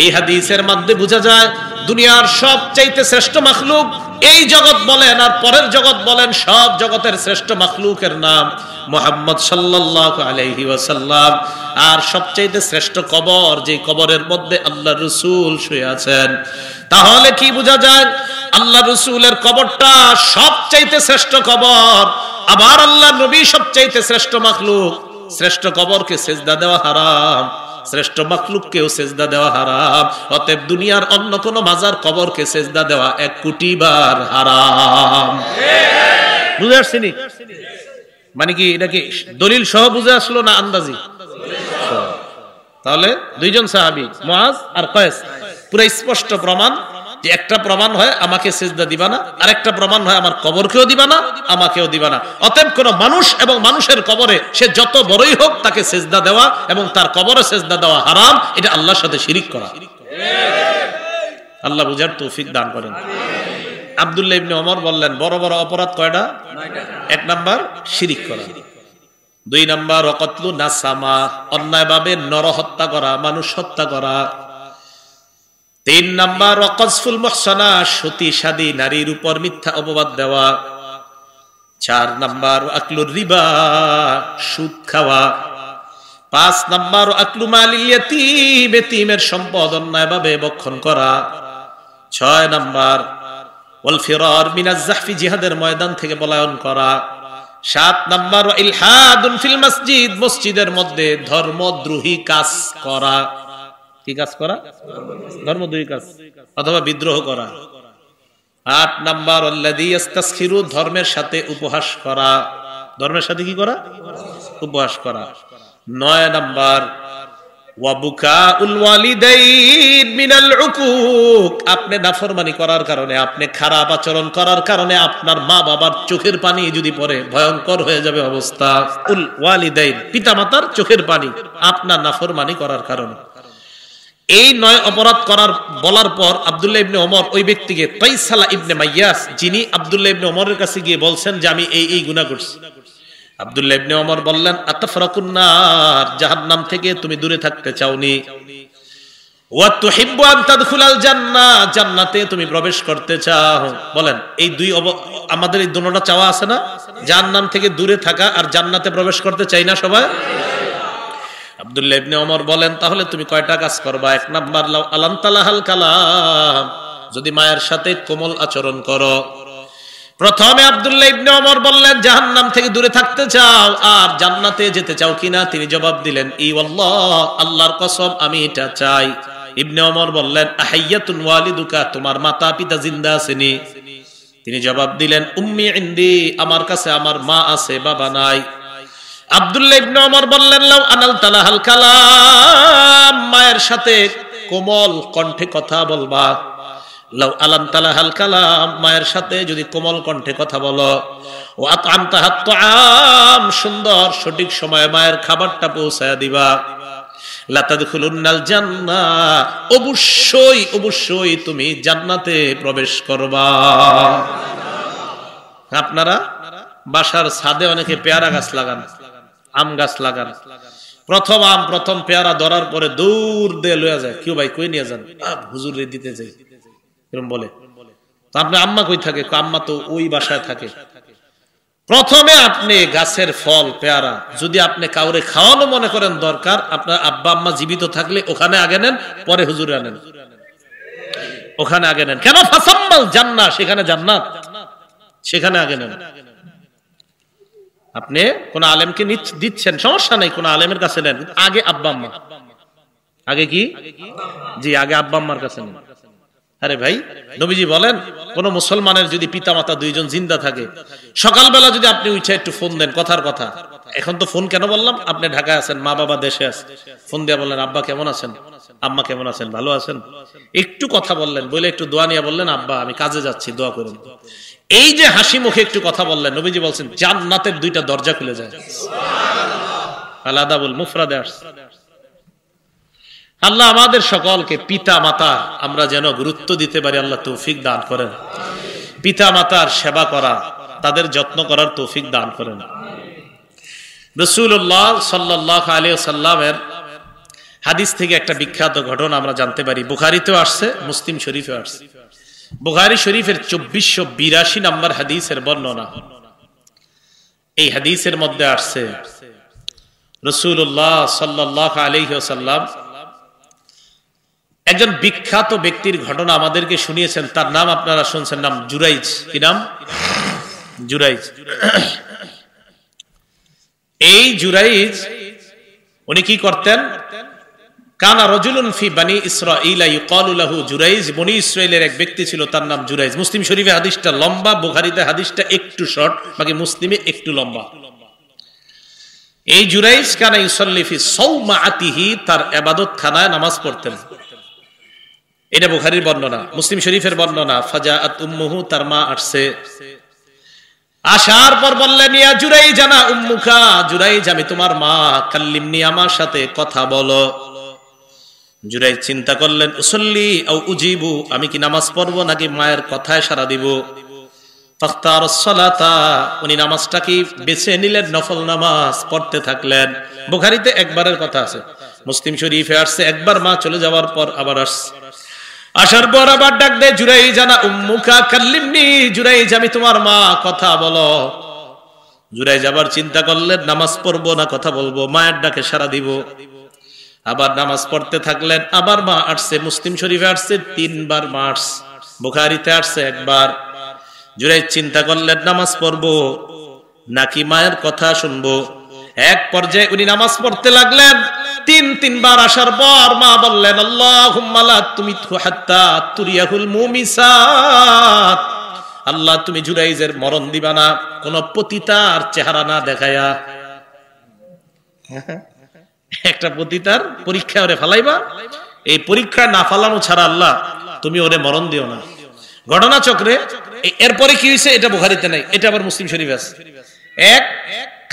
এই হাদিসের মধ্যে বোঝা যায় দুনিয়ার সবচাইতে শ্রেষ্ঠ মাখলুক, এই জগৎ বলেন আর পরের জগৎ বলেন, সব জগতের শ্রেষ্ঠ মাখলুকের নাম মুহাম্মদ সাল্লাল্লাহু আলাইহি ওয়াসাল্লাম। আর সবচাইতে শ্রেষ্ঠ কবর, যে কবরের মধ্যে আল্লাহর রাসূল শুয়ে আছেন। তাহলে কি বোঝা যায়? আল্লাহর রাসূলের কবরটা সবচাইতে শ্রেষ্ঠ কবর, আবার আল্লাহর নবী সবচাইতে শ্রেষ্ঠ মাখলুক। শ্রেষ্ঠ কবরকে সেজদা দেওয়া হারাম, শ্রেষ্ঠ মাখলুককেও সেজদা দেওয়া হারাম। অতএব দুনিয়ার অন্য কোন মাজার কবরকে সেজদা দেওয়া 1 কোটি বার হারাম। বুঝে আসছেনি? মানে কি এটা কি দলিল সহ বুঝে আসলো না আন্দাজি? তাহলে দুইজন সাহাবী মুআজ আর কয়েস পুরো স্পষ্ট প্রমাণ যে একটা প্রমাণ হয় আমাকে সেজদা দিবা না, আর একটা প্রমাণ হয় আমার কবরকেও দিবা না, আমাকেও দিবা না। অতএব কোন মানুষ এবং মানুষের কবরে সে যত বড়ই হোক তাকে সেজদা দেওয়া এবং তার কবরে সেজদা দেওয়া হারাম। এটা আল্লাহর সাথে শিরিক করা। আল্লাহ বুঝার তৌফিক দান করেন। আব্দুল্লাহ ইবনে ওমর বললেন বড় বড় অপরাধ কয়টা? 1 নাম্বার শিরিক করা, 2 নাম্বার ওয়াকাতলু নাসামা অন্যায়ভাবে নরহত্যা করা, মানুষ হত্যা করা, 3 নাম্বার ওয়াকাজফুল মুহসানা সতী সাদী নারীর উপর মিথ্যা অপবাদ দেওয়া, 4 নাম্বার আকলুর রিবা সুদ খাওয়া, 5 নাম্বার আকলু মালিল ইয়াতীম এতিমের সম্পদ অন্যায়ভাবে ভক্ষণ করা, 6 নাম্বার ওয়াল ফিরার মিনাজ জাহফি জিহাদের ময়দান থেকে পলায়ন করা, 7 নাম্বার ইলহাদুন ফিল মসজিদ মসজিদের মধ্যে ধর্মদ্রোহী কাজ করা। কি কাজ করা? ধর্মদ্রোহী কাজ অথবা বিদ্রোহ করা। 8 নাম্বার আল্লাযী ইস্তাসখিরু ধর্মের সাথে উপহাস করা। ধর্মের সাথে কি করা? উপহাস করা। 9 নাম্বার ওয়া বুকাউল ওয়ালিদাইন মিনাল উকুক আপনি নাফরমানি করার কারণে, আপনি খারাপ আচরণ করার কারণে আপনার মা বাবার চোখের পানি যদি পড়ে ভয়ঙ্কর হয়ে যাবে অবস্থা। উল ওয়ালিদাইন পিতামাতার চোখের পানি আপনার নাফরমানি করার কারণে। এই 9 অপরাধ করার বলার পর আব্দুল্লাহ ইবনে ওমর ওই ব্যক্তিকে তাইসালা ইবনে মাইয়াস যিনি আব্দুল্লাহ ইবনে ওমরের কাছে গিয়ে বলছেন যে আমি এই গুনাহ করছি। আব্দুল্লাহ ইবনে ওমর বললেন আতাফরাকুন নার জাহান্নাম থেকে তুমি দূরে থাকতে চাওনি, ওয়া তুহিব্বু আন তাদখুলাল জান্নাহ জান্নাতে তুমি প্রবেশ করতে চাও। বলেন এই আমাদের এই দুটোটা চাওয়া আছে না? জাহান্নাম থেকে দূরে থাকা আর জান্নাতে প্রবেশ করতে চাই না সবাই? আব্দুল্লাহ ইবনে ওমর বলেন তাহলে তুমি কয়টা কাজ করবা? 1 নাম্বার লাউ আলান্তালাহাল কালাম যদি মায়ের সাথে কোমল আচরণ করো। প্রথমে আব্দুল্লাহ ইবনে ওমর বললেন জাহান্নাম থেকে দূরে থাকতে চাও আর জান্নাতে যেতে চাও কিনা? তিনি জবাব দিলেন ই আল্লাহ আল্লাহর কসম আমি এটা চাই। ইবনে ওমর বললেন আহাইয়াতুন ওয়ালিদুকা তোমার মাতা পিতা জিন্দা আছেনি? তিনি জবাব দিলেন উম্মি ইনদি আমার কাছে আমার মা আছে বাবা নাই। আব্দুল্লাহ ইবনে ওমর বললেন লাউ আনালতালাহাল কালাম মায়ের সাথে কোমল কণ্ঠে কথা বলবা। লাউ আলামতালাহাল কালাম মায়ের সাথে যদি কোমল কণ্ঠে কথা বলো, ও আতআমতাহাত তুআম সুন্দর সঠিক সময়ে মায়ের খাবারটা পৌঁছায়া দিবা, লা তাদখুলুন্নাল জান্নাহ অবশ্যই অবশ্যই তুমি জান্নাতে প্রবেশ করবা। আপনারা বাসার ছাদে অনেকে পেয়ারা গাছ লাগান, আম গাছ লাগান, প্রথম আম প্রথম পেয়ারা ধরার পরে দূর দিয়ে লইয়া যায়, কেউ ভাই কই নিয়ে যান? হুজুরে দিতে যাই এরকম বলে। তো আপনার আম্মা কই থাকে? আম্মা তো ওই বাসায় থাকে। প্রথমে আপনি গাছের ফল পেয়ারা যদি আপনি কাউরে খাওয়ানো মনে করেন দরকার, আপনার আব্বা আম্মা জীবিত থাকলে ওখানে আগে নেন, পরে হুজুরে আনেন, ওখানে আগে নেন। কেন? ফাসাম্মাল জান্নাহ সেখানে জান্নাত, সেখানে আগে নেন। আপনি কোন আলেমকে দিচ্ছেন সমস্যা নাই, কোন আলেমের কাছে নেন, আগে আব্বা আম্মা। আগে কি? জি আগে আব্বা আম্মার কাছে নেন। আরে ভাই নবীজি বলেন কোন মুসলমানের যদি পিতা মাতা 2 জন জিন্দা থাকে, সকালবেলা যদি আপনি উঠে একটু ফোন দেন, কথার কথা, এখন তো ফোন কেন বললাম, আপনি ঢাকায় আছেন, মা বাবা দেশে আছে, ফোন দিয়ে বললেন আব্বা কেমন আছেন, আম্মা কেমন আছেন, ভালো আছেন, একটু কথা বললেন, বলে একটু দোয়া নিয়ে বললেন আব্বা আমি কাজে যাচ্ছি দোয়া করুন। এই যে হাসি মুখে একটু কথা বললেন, নবীজি বলছেন জান্নাতের 2টা দরজা খুলে যায়। আলাদাবুল মুফরাদে আসছে। আল্লাহ আমাদের সকলকে পিতা মাতার আমরা যেন গুরুত্ব দিতে পারি, আল্লাহ তৌফিক দান করেন। পিতা মাতার সেবা করা, তাদের যত্ন করার তৌফিক দান করেন। রাসূলুল্লাহ সাল্লাল্লাহু আলাইহি ওয়াসাল্লামের হাদিস থেকে একটা বিখ্যাত ঘটনা আমরা জানতে পারি। বুখারীতেও আসছে, মুসলিম শরীফেও আসছে। বুখারী শরীফের 2482 নম্বর হাদিসের বর্ণনা। এই হাদিসের মধ্যে আসছে রাসূলুল্লাহ সাল্লাল্লাহু আলাইহি ওয়াসাল্লাম একজন বিখ্যাত ব্যক্তির ঘটনা আমাদেরকে শুনিয়েছেন। তার নাম আপনারা শুনছেন, নাম জুরাইজ। কি নাম? জুরাইজ। এই জুরাইজ উনি কি করতেন? কানা রাজুলুন ফি বানি ইসরাঈল ইউকালু লাহু জুরাইজ, বনি ইসরাইলের এক ব্যক্তি ছিল, তার নাম জুরাইজ। মুসলিম শরীফে হাদিসটা লম্বা, বুখারীতে হাদিসটা একটু শর্ট, বাকি মুসলিমে একটু লম্বা। এই জুরাইজ কানা ইউসাল্লি ফি সাওমাআতিহি, তার ইবাদতখানায় নামাজ পড়তেন। এটা বুখারীর বর্ণনা, মুসলিম শরীফের বর্ণনা। ফাজাআত উম্মুহু, তার মা আসছে। আসার পর বললেন, ইয়া জুরাইজ আনা উম্মুকা, জুরাইজ আমি তোমার মা, কাল্লিমনি, আমার সাথে কথা বলো। জুরাইজ চিন্তা করলেন, উসল্লি আও উজিবু, আমি কি নামাজ পড়বো নাকি মায়ের কথায় সাড়া দিব। ফাখতারাস সালাতা, উনি নামাজটা কি বেছে নিলেন, নফল নামাজ পড়তে থাকলেন। বুখারীতে একবারের কথা আছে, মুসলিম শরীফে আসছে একবার, মা চলে যাওয়ার পর আবার আসছে। আসার পর আবার ডাক দেয়, জুরাইজ আনা উম্মুকা কাল্লিমনি, জুরাইজ আমি তোমার মা, কথা বলো। জুরাইজ আবার চিন্তা করলেন, নামাজ পড়বো না কথা বলবো, মায়ের ডাকে সাড়া দিব। আবার নামাজ পড়তে থাকলেন, আবার মা আসছে। মুসলিম শরীফে আসছে 3 বার মা আসছে, বুখারীতে আসছে একবার। জুরাইজ চিন্তা করলেন, নামাজ পড়বো নাকি মায়ের কথা শুনবো। এক পর্যায়ে উনি নামাজ পড়তে লাগলেন। 3 বার আসার পর মা বললেন, আল্লাহুম্মা লা তুমিতহু হাত্তা তুরিয়াহুল মুমিসাত, আল্লাহ তুমি জুরাইজের মরণ দিবা না, কোন পতিতার চেহারা না দেখায়া। একটা পতিতার পরীক্ষা ওরে ফালাইবা, এই পরীক্ষা না ফালানো ছাড়া আল্লাহ তুমি ওরে মরণ দিও না। ঘটনা চক্রে এরপরে কি হয়েছে এটা বুখারীতে নাই, এটা আবার মুসলিম শরীফে আছে। এক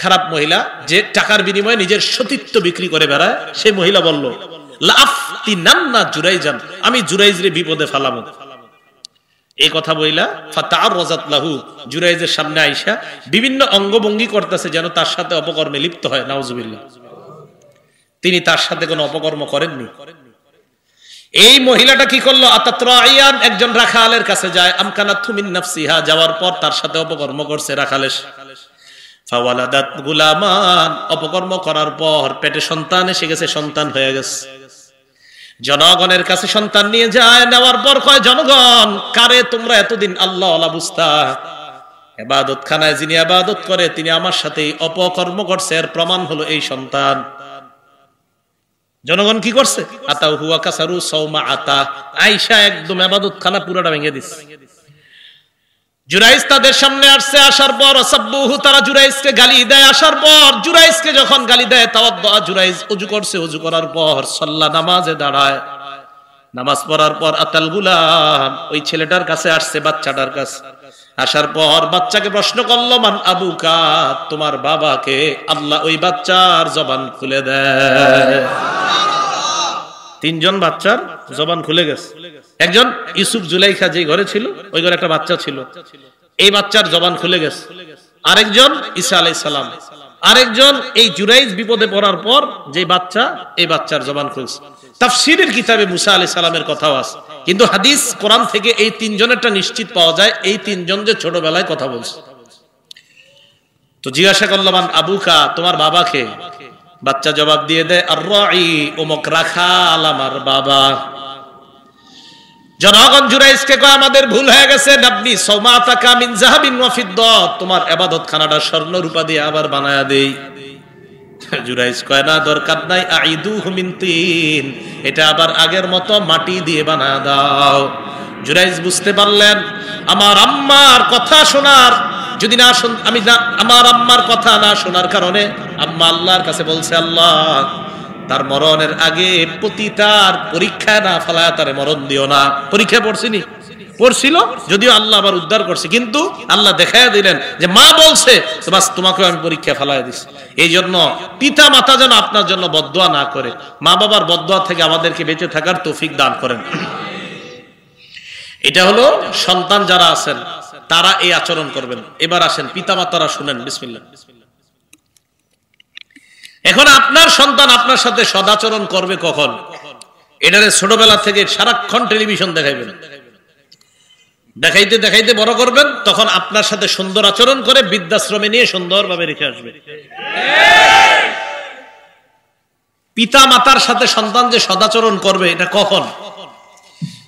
খারাপ মহিলা যে টাকার বিনিময়ে নিজের সতীত্ব বিক্রি করে বেড়ায়, সেই মহিলা বলল, লাফতিনান্না জুরাইজান, আমি জুরাইজরে বিপদে ফালাবো। এই কথা বইলা ফাতাআররাজাত লাহু, জুরাইজের সামনে আইসা বিভিন্ন অঙ্গভঙ্গি করতেছে যেন তার সাথে অপকর্মে লিপ্ত হয়। নাউজুবিল্লাহ। তিনি তার সাথে কোনো অপকর্ম করেননি। এই মহিলাটা কি করলো, আতাতরাইয়ান, একজন রাখালের কাছে যায়। আমকানাতহু মিন নাফসিহা, যাওয়ার পর তার সাথে অপকর্ম করছে রাখালের। ফাওয়ালাদাত গুলামান, অপকর্ম করার পর পেটে সন্তান এসে গেছে, সন্তান হয়ে গেছে। জনগণের কাছে সন্তান নিয়ে যায়, নেওয়ার পর কয়, জনগণ কারে তোমরা এতদিন আল্লাহ ওয়ালা বুঝতা, ইবাদত খানায় যিনি ইবাদত করে তিনি আমার সাথে অপকর্ম করছে, এর প্রমাণ হলো এই সন্তান। জনগণ কি করছে, আতা হুয়া কাসারু সাওমা আতা, আয়েশা একদম ইবাদত খানা পুরোটা ভেঙে দিচ্ছে। জুরাইজ তাদের সামনে আসছে, আসার পর সাব্বুহু, তারা জুরাইজকে গালি দেয়। আসার পর জুরাইজকে যখন গালি দেয়, তাওয়াদ্দা, জুরাইজ ওযু করছে, ওযু করার পর সাল্লা, নামাজে দাঁড়ায়। নামাজ পড়ার পর আতাল গুলাম, ওই ছেলেটার কাছে আসছে, বাচ্চাটার কাছে। আসার পর বাচ্চাকে প্রশ্ন করলো, মান আবুকা, তোমার বাবাকে। আল্লাহ ওই বাচ্চার জবান খুলে দেয়। 3 জন বাচ্চার জবান খুলে গেছে। একজন ইউসুফ জুলাইখা যে ঘরে ছিল, ওই ঘরে একটা বাচ্চা ছিল, এই বাচ্চার জবান খুলে গেছে। আরেকজন ঈসা আলাইহিস সালাম, আরেকজন এই জুরাইজ বিপদে পড়ার পর যে বাচ্চা, এই বাচ্চার জবান খুলছে। তাফসীরের কিতাবে মুসা আলাইহিস সালামের কথাও আছে, কিন্তু হাদিস কোরআন থেকে এই 3 জনেরটা নিশ্চিত পাওয়া যায়, এই 3 জন যে ছোটবেলায় কথা বলছে। তো জিজ্ঞাসা করলাম, আবুকা, তোমার বাবাকে। বাচ্চা জবাব দিয়ে দেয়, আর-রাঈ, অমুক রাখাল আমার বাবা। জনগণ জুরাইজকে কয়, আমাদের ভুল হয়ে গেছে, নাবনি সাওমাতাকা মিন যাহাবিন ওয়া ফিদ্দা, তোমার ইবাদতখানাটা স্বর্ণ রূপা দিয়ে আবার বানায়া দেই। জুরাইজ কয়, না দরকার নাই, আইদুহু মিন তিন, এটা আবার আগের মতো মাটি দিয়ে বানায়া দাও। জুরাইজ বুঝতে পারলেন, আমার আম্মার কথা শোনার যদি না আমি না, আমার আম্মার কথা না শোনার কারণে আম্মা আল্লাহর কাছে বলছে, আল্লাহ তার মরণের আগে পতিতার পরীক্ষা না ফালায়া তারে মরণ দিও না। পরীক্ষা পড়ছিল, যদিও আল্লাহ আবার উদ্ধার করছে, কিন্তু আল্লাহ দেখাইয়া দিলেন যে মা বলছে, বাস তোমাকে আমি পরীক্ষা ফালাইয়া দিচ্ছি। এই জন্য পিতা মাতা যেন আপনার জন্য বদদোয়া না করে, মা বাবার বদদোয়া থেকে আমাদেরকে বেঁচে থাকার তৌফিক দান করেন। এটা হলো সন্তান যারা আছেন তারা এই আচরণ করবেন। এবার আসেন পিতা মাতারা, শুনেন, বিসমিল্লাহ। এখন আপনার সন্তান আপনার সাথে সদাচরণ করবে কখন? এটারে ছোটবেলা থেকে সারাক্ষণ টেলিভিশন দেখাইবেন, দেখাইতে দেখাইতে বড় করবেন, তখন আপনার সাথে সুন্দর আচরণ করে বৃদ্ধাশ্রমে নিয়ে সুন্দরভাবে রেখে আসবে। পিতা মাতার সাথে সন্তান যে সদাচরণ করবে, এটা কখন?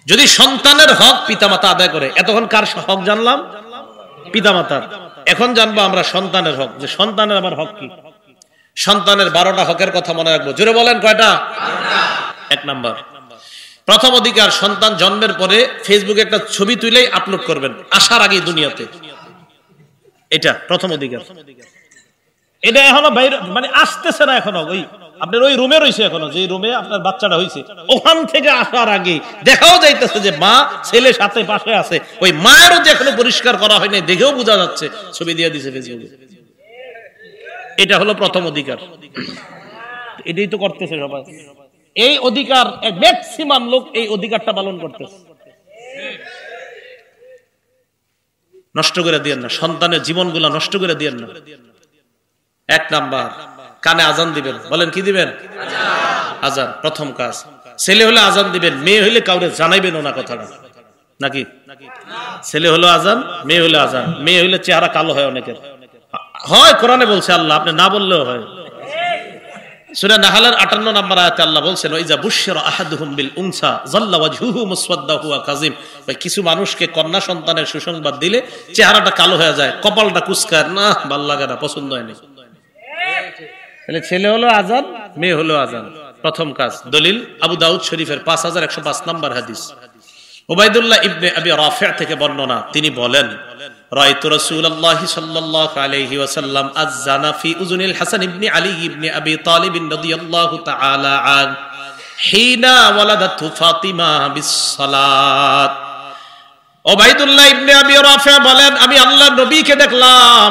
যদি সন্তানের হক পিতা মাতা আদায় করে। এতক্ষণ কার হক জানলাম? পিতা মাতার। এখন জানবো আমরা সন্তানের হক, যে সন্তানের আবার হক কি। সন্তানের 12টা হকের কথা মনে রাখবো, জোরে বলেন কয়টা? 1 নাম্বার, প্রথম অধিকার, সন্তান জন্মের পরে ফেসবুকে একটা ছবি তুলেই আপলোড করবেন আসার আগে দুনিয়াতে। এটা প্রথম অধিকার। এটা এখনো বাইরে মানে আসতেছে না, এখনো ওই আপনার ওই রুমে রয়েছে, এখনো যে রুমে আপনার বাচ্চাটা হয়েছে ওখান থেকে আসার আগে দেখাও যাইতেছে যে মা ছেলে সাথে পাশে আছে, ওই মায়েরও যে এখনো পরিষ্কার করা হয়নি দেখেও বোঝা যাচ্ছে, ছবি দিয়ে দিছে ফেসবুকে। এটা হলো প্রথম অধিকার, এটাই তো করতেছে সবাই। এই অধিকার ম্যাক্সিমাম লোক এই অধিকারটা পালন করতেছে। নষ্ট করে দিয়েন না, সন্তানের জীবনগুলা নষ্ট করে দিয়েন না। 1 নাম্বার, কানে আজান দিবেন। বলেন কি দিবেন? আজান, প্রথম কাজ। ছেলে হলে আজান দিবেন, মেয়ে হলে কাউরে জানাইবেন না কথাটা, নাকি? ছেলে হলো আজান, মেয়ে হলে আজান। মেয়ে হলে চেহারা কালো হয় অনেকের, হয় কোরআনে বলছে আল্লাহ, আপনি না বললেও হয়। সূরা নাহলের 58 নম্বর আয়াতে আল্লাহ বলছেন, ওইজা বুশশিরা আহাদুহুম বিল উনসা যাল্লা ওয়াজহুহু মুসওয়াদ্দা হুয়া কাযিম। কিছু মানুষকে কন্যা সন্তানের সুসংবাদ দিলে চেহারাটা কালো হয়ে যায়, কপালটা কুঁচকায়, না ভালো লাগে না, পছন্দ হয় না। তাহলে ছেলে হলো আজান, মেয়ে হলো আজান, প্রথম কাজ। দলিল আবু দাউদ শরীফের 5105 নম্বর হাদিস, উবাইদুল্লাহ ইবনে আবি রাফি' থেকে বর্ণনা, তিনি বলেন, রাআইতু রাসূলুল্লাহ সাল্লাল্লাহু আলাইহি ওয়াসাল্লাম আযানা ফি উযুনিল হাসান ইবনে আলী ইবনে আবি তালিব রাদিয়াল্লাহু তাআলা আন হিনা ওয়ালাদাতু ফাতিমা বিস-সালাত। উবাইদুল্লাহ ইবনে আবি রাফি' বলেন, আমি আল্লাহর নবীকে দেখলাম,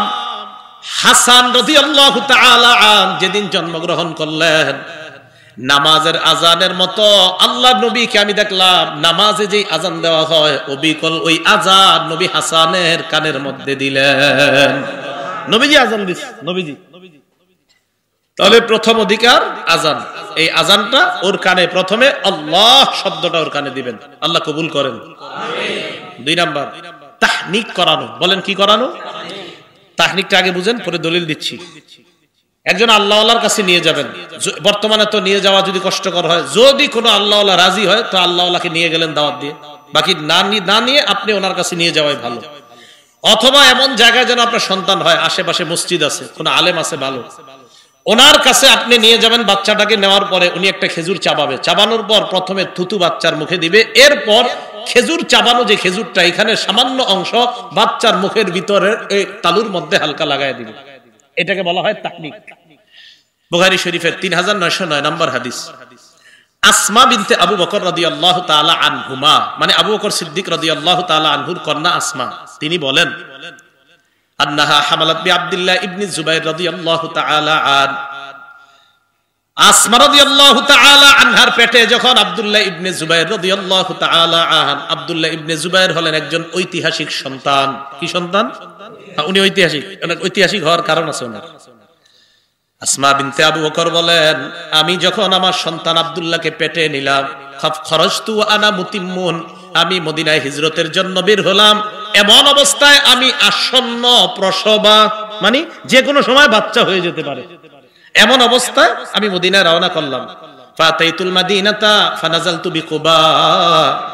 হাসান রাদিয়াল্লাহু তাআলা আন যেদিন জন্মগ্রহণ করলেন, নামাজের আজানের মতো আল্লাহর নবীকে আমি দেখলাম, নামাজে যে আজান দেওয়া হয় অবিকল ওই আজান নবী হাসানের কানের মধ্যে দিলেন। নবীজি আজান দিচ্ছেন, নবীজি। তাহলে প্রথম অধিকার আজান, এই আজানটা ওর কানে, প্রথমে আল্লাহ শব্দটা ওর কানে দিবেন, আল্লাহ কবুল করেন। 2 নাম্বার, তাহনিক করানো। বলেন কি করানো? তাহনিকটা আগে বুঝেন, পরে দলিল দিচ্ছি। একজন আল্লাহওয়ালার কাছে নিয়ে যাবেন, বর্তমানে তো নিয়ে যাওয়া যদি কষ্টকর হয়, যদি কোনো আল্লাহওয়ালা রাজি হয় তো আল্লাহওয়ালাকে নিয়ে গেলেন দাওয়াত দিয়ে, বাকি না নিয়ে আপনি ওনার কাছে নিয়ে যাওয়াই ভালো। অথবা এমন জায়গায় যেন আপনার সন্তান হয়, আশেপাশে মসজিদ আছে, কোনো আলেম আছে ভালো, ওনার কাছে আপনি নিয়ে যাবেন। বাচ্চাটাকে নেওয়ার পরে উনি একটা খেজুর চাবাবে, চাবানোর পর প্রথমে থুতু বাচ্চার মুখে দিবে, এরপর খেজুর চাবানো যে খেজুরটা, এখানে সামান্য অংশ বাচ্চার মুখের ভিতরে এই তালুর মধ্যে হালকা লাগায় দিবে, এটাকে বলা হয় তাহনিক। বুখারী শরীফের 3909 নম্বর হাদিস, আসমা বিনতে আবু বকর রাদিয়াল্লাহু তাআলা আনহুমা, মানে আবু বকর সিদ্দিক রাদিয়াল্লাহু তাআলা আনহুর কন্যা আসমা, তিনি বলেন, আন্নাহা হামালাত বি আব্দুল্লাহ ইবনে জুবাইর রাদিয়াল্লাহু তাআলা আন, আসমা রাদিয়াল্লাহু তাআলা আনহার পেটে যখন আব্দুল্লাহ ইবনে জুবাইর রাদিয়াল্লাহু তাআলা আন, আব্দুল্লাহ ইবনে জুবাইর হলেন একজন ঐতিহাসিক সন্তান। কি সন্তান? উনি ঐতিহাসিক, ঐতিহাসিক হওয়ার কারণ আছে ওনার। আসমা বিনতে আবু বকর বলেন, আমি যখন আমার সন্তান আব্দুল্লাহকে পেটে নিলাম, খরজতু আনা মুতিম্মুন, আমি মদিনায় হিজরতের জন্য বের হলাম, এমন অবস্থায় আমি আসন্ন প্রসবা, মানে যে কোনো সময় বাচ্চা হয়ে যেতে পারে, এমন অবস্থায় আমি মদিনায় রওনা করলাম। ফাতাইতুল মাদিনাতা ফানাজালতু বিকুবা,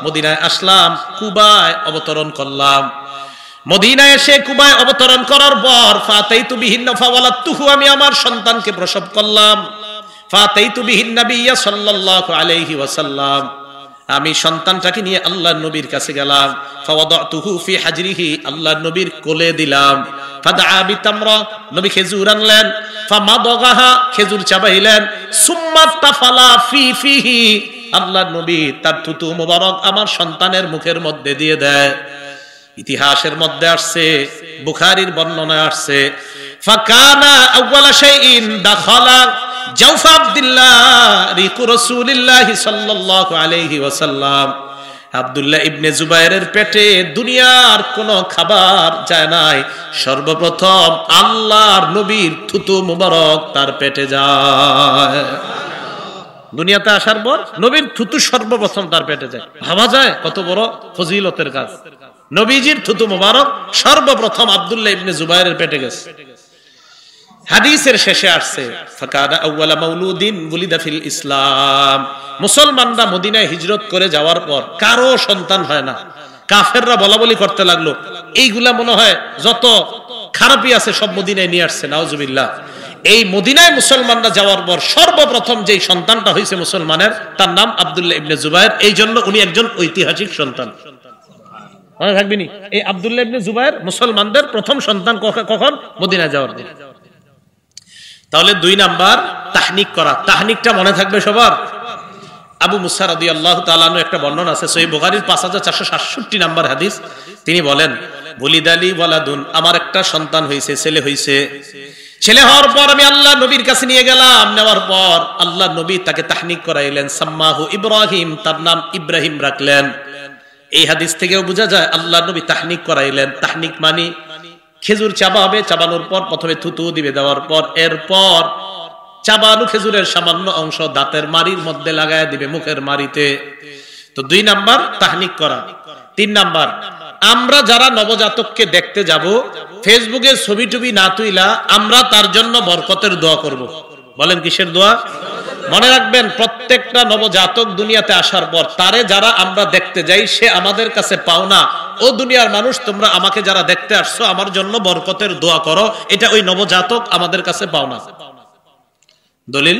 মদিনায় আসলাম, কুবায় অবতরণ করলাম। মদিনায় এসে কুবায় অবতরণ করার পর ফাতাইতু বিহিন ফাওয়ালাতুহু, আমি আমার সন্তানকে প্রসব করলাম। ফাতাইতু বিহিন নবিয়্যা সাল্লাল্লাহু আলাইহি ওয়াসাল্লাম, আমি সন্তানটাকে নিয়ে আল্লাহর নবীর কাছে গেলাম। ফাওয়াদাতুহু ফি হাজরিহি, আল্লাহর নবীর কোলে দিলাম। ফাদআ বিতামরা, নবী খেজুর আনলেন। ফামাদাগাহা, খেজুর চাবাইলেন। সুম্মা তাফালা ফি ফিহি, আল্লাহর নবী তার থুতু মোবারক আমার সন্তানের মুখের মধ্যে দিয়ে দেয়। ইতিহাসের মধ্যে আসছে, বুখারীর বর্ণনায় আসছে, ফাকানা আউয়ালা শাইইন দাখালা জাওফা আব্দুল্লাহ রিকু রাসূলিল্লাহ সাল্লাল্লাহু আলাইহি ওয়াসাল্লাম, আব্দুল্লাহ ইবনে জুবাইরের পেটে দুনিয়ার কোনো খাবার যায় নাই, সর্বপ্রথম আল্লাহর নবীর থুতু মুবারক তার পেটে যায়। দুনিয়াতে আসার পর নবীর থুতু সর্বপ্রথম তার পেটে যায়। ভাবা যায় কত বড় ফজিলতের কাজ, নবীজির থুতু মুবারক সর্বপ্রথম আব্দুল্লাহ ইবনে জুবাইরের পেটে গেছে। হাদিসের শেষে আসছে, ফাকানা আউয়ালা মাউলুদিন ওয়ালিদা ফিল ইসলাম, মুসলমানরা মদিনায় হিজরত করে যাওয়ার পর কারো সন্তান হয় না। কাফেররা বলাবলি করতে লাগলো, এইগুলা মনে হয় যত খারাপই আছে সব মদিনায় নিয়ে আসছে, নাউজুবিল্লাহ। এই মদিনায় মুসলমানরা যাওয়ার পর সর্বপ্রথম যেই সন্তানটা হয়েছে মুসলমানের তার নাম আব্দুল্লাহ ইবনে জুবায়ের। এই জন্য উনি একজন ঐতিহাসিক সন্তান। মনে থাকবেনি, এই আব্দুল্লাহ ইবনে জুবায়ের মুসলমানদের প্রথম সন্তান কখন? মদিনায় যাওয়ার দিন। তাহলে 2 নাম্বার তাহনিক করা। তাহনিকটা মনে থাকবে সবার। আবু মুসা রাদিয়াল্লাহু তাআলা আনহু একটা বর্ণনা আছে সহিহ বুখারীর 5467 নাম্বার হাদিস। তিনি বলেন, বুলিদালি ওয়ালাদুন, আমার একটা সন্তান হয়েছে, ছেলে হয়েছে। ছেলে হওয়ার পর আমি আল্লাহ নবীর কাছে নিয়ে গেলাম। নেওয়ার পর আল্লাহ নবী তাকে তাহনিক করাইলেন। সাম্মাহু ইব্রাহিম, তার নাম ইব্রাহিম রাখলেন। এই হাদিস থেকেও বোঝা যায় আল্লাহ নবী তাহনিক করাইলেন। তাহনিক মানে খেজুর চাবাবে, চাবানোর পর প্রথমে থুতু দিবে, দেওয়ার পর এরপর চাবানো খেজুরের সামান্য অংশ দাঁতের মাড়ির মধ্যে লাগায় দিবে, মুখের মাড়িতে। তো 2 নাম্বার তাহনিক করা। 3 নাম্বার, আমরা যারা নবজাতককে দেখতে যাব, ফেসবুকে ছবি টবি না তুইলা আমরা তার জন্য বরকতের দোয়া করব। বলেন কিসের দোয়া? মনে রাখবেন, প্রত্যেকটা নবজাতক দুনিয়াতে আসার পর তারে যারা আমরা দেখতে যাই সে আমাদের কাছে পাওনা। ও দুনিয়ার মানুষ, তোমরা আমাকে যারা দেখতে আসছো আমার জন্য বরকতের দোয়া করো, এটা ওই নবজাতক আমাদের কাছে পাওনা। দলিল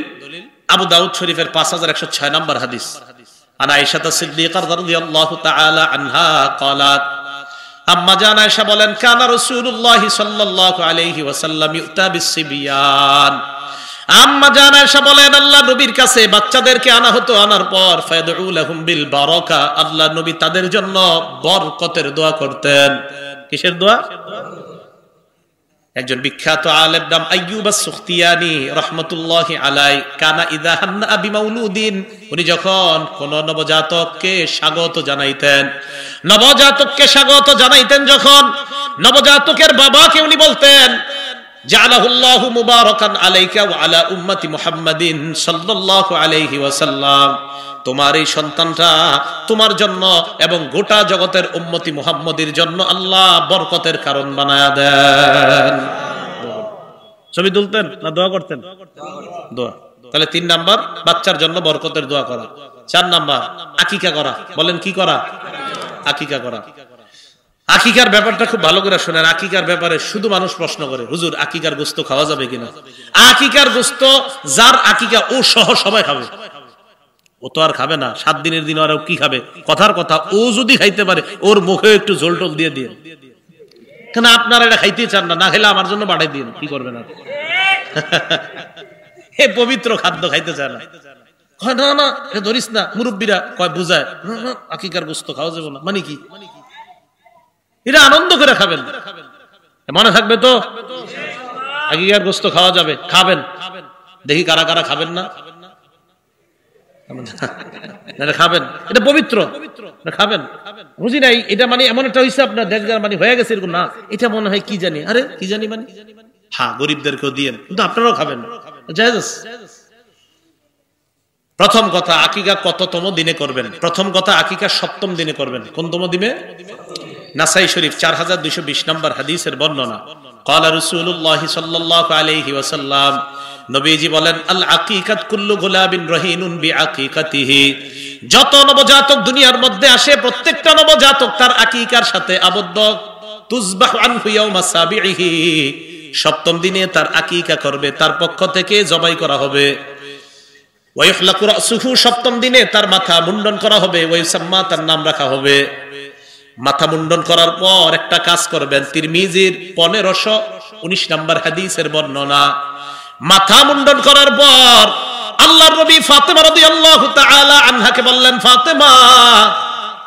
আবু দাউদ শরীফের 5106 নম্বর হাদিস। আন আয়েশা সিদ্দিকা রাদিয়াল্লাহু তাআলা আনহা ক্বালাত, আম্মা জান আয়েশা বলেন, কানা রাসূলুল্লাহ সাল্লাল্লাহু আলাইহি ওয়াসাল্লাম ইউতা বিসসিবিয়ান। আম্মা জান আয়েশা বলেন, আল্লাহ নবীর কাছে বাচ্চাদেরকে আনা হতো। আনার পর ফায়াদউ লাহুম বিল বারাকা, আল্লাহ নবী তাদের জন্য বরকতের দোয়া করতেন। কিসের দোয়া? একজন বিখ্যাত আলেম নাম আইয়ুব আস-সুখতিয়ানি রাহমাতুল্লাহি আলাইহি, কানা ইযা হান্না বিমাউলুদিন, উনি যখন কোন নবজাতককে স্বাগত জানাইতেন, নবজাতককে স্বাগত জানাইতেন, যখন নবজাতকের বাবাকে উনি বলতেন, জাআলাহুল্লাহু মুবারাকান আলাইকা ওয়া আলা উম্মতি মুহাম্মাদিন সাল্লাল্লাহু আলাইহি ওয়াসাল্লাম, তোমার এই সন্তানটা তোমার জন্য এবং গোটা জগতের উম্মতি মুহাম্মাদের জন্য আল্লাহ বরকতের কারণ বানায়া দেন। ছবি তুলতেন না দোয়া করতেন? দোয়া। তাহলে 3 নাম্বার বাচ্চার জন্য বরকতের দোয়া করা। 4 নাম্বার আকিকা করা। বলেন কি করা? আকিকা করা। আকিকার ব্যাপারটা খুব ভালো করে শুনেন। আকিকার ব্যাপারে শুধু মানুষ প্রশ্ন করে, হুজুর আকিকার গোশত খাওয়া যাবে কিনা? আকিকার গোশত যার আকিকা ও সহ সবাই খাবে। ও তো আর খাবে না, 7 দিনের দিন আর কি খাবে? কথার কথা, ও যদি খাইতে পারে ওর মুখে একটু ঝোল টোল দিয়ে দিয়ে। কেন আপনারা এটা খাইতে চান না? না খেলে আমার জন্য পাঠাই দিন, কি করবেন আর? হে পবিত্র খাদ্য খাইতে চায় না, না না এটা ধরিস না। মুরব্বীরা কয় বুঝায়, আকিকার গোশত খাওয়া যাবে না মানে কি? এটা আনন্দ করে খাবেন, মনে থাকবে তো আকিকার গোশত খাওয়া যাবে, খাবেন। দেখি কারা কারা খাবেন না, খাবেন। এটা পবিত্র, খাবেন। বুঝি নাই এটা মানে এমন একটা হয়েছে আপনার দেখবেন মানে হয়ে গেছে এরকম না, এটা মনে হয় কি জানি, আরে কি জানি মানে, হ্যাঁ গরিবদেরকেও দিয়েন, কিন্তু আপনারাও খাবেন। প্রথম কথা, আকিকা কততম দিনে করবেন? প্রথম কথা, আকিকা 7ম দিনে করবেন। কোনতম দিনে? নাসাই শরীফ 4220 নম্বর হাদিসের বর্ণনা। ক্বালা রাসূলুল্লাহ সাল্লাল্লাহু আলাইহি ওয়াসাল্লাম, নবীজি বলেন, আল আকিকাত কুল্লু গুলাবিন রহিনুন বিআকিকাতিহি, যত নবজাতক দুনিয়ার মধ্যে আসে প্রত্যেকটা নবজাতক তার আকিকার সাথে আবদ্ধ। তুযবাহু আনহু ইয়াওমা সাবিহি, 7ম দিনে তার আকিকা করবে, তার পক্ষ থেকে জবাই করা হবে। ওয়া ইহলাকু রাসুহু, 7ম দিনে তার মাথা মুন্ডন করা হবে। ওয়া ইউসাম্মা, তার নাম রাখা হবে। মাথা মুন্ডন করার পর একটা কাজ করবেন, তিরমিজির 1519 নম্বর হাদিসের বর্ণনা। মাথা মুন্ডন করার পর আল্লাহর নবী ফাতেমা রাদিয়াল্লাহু তাআলা আনহাকে বললেন, ফাতেমা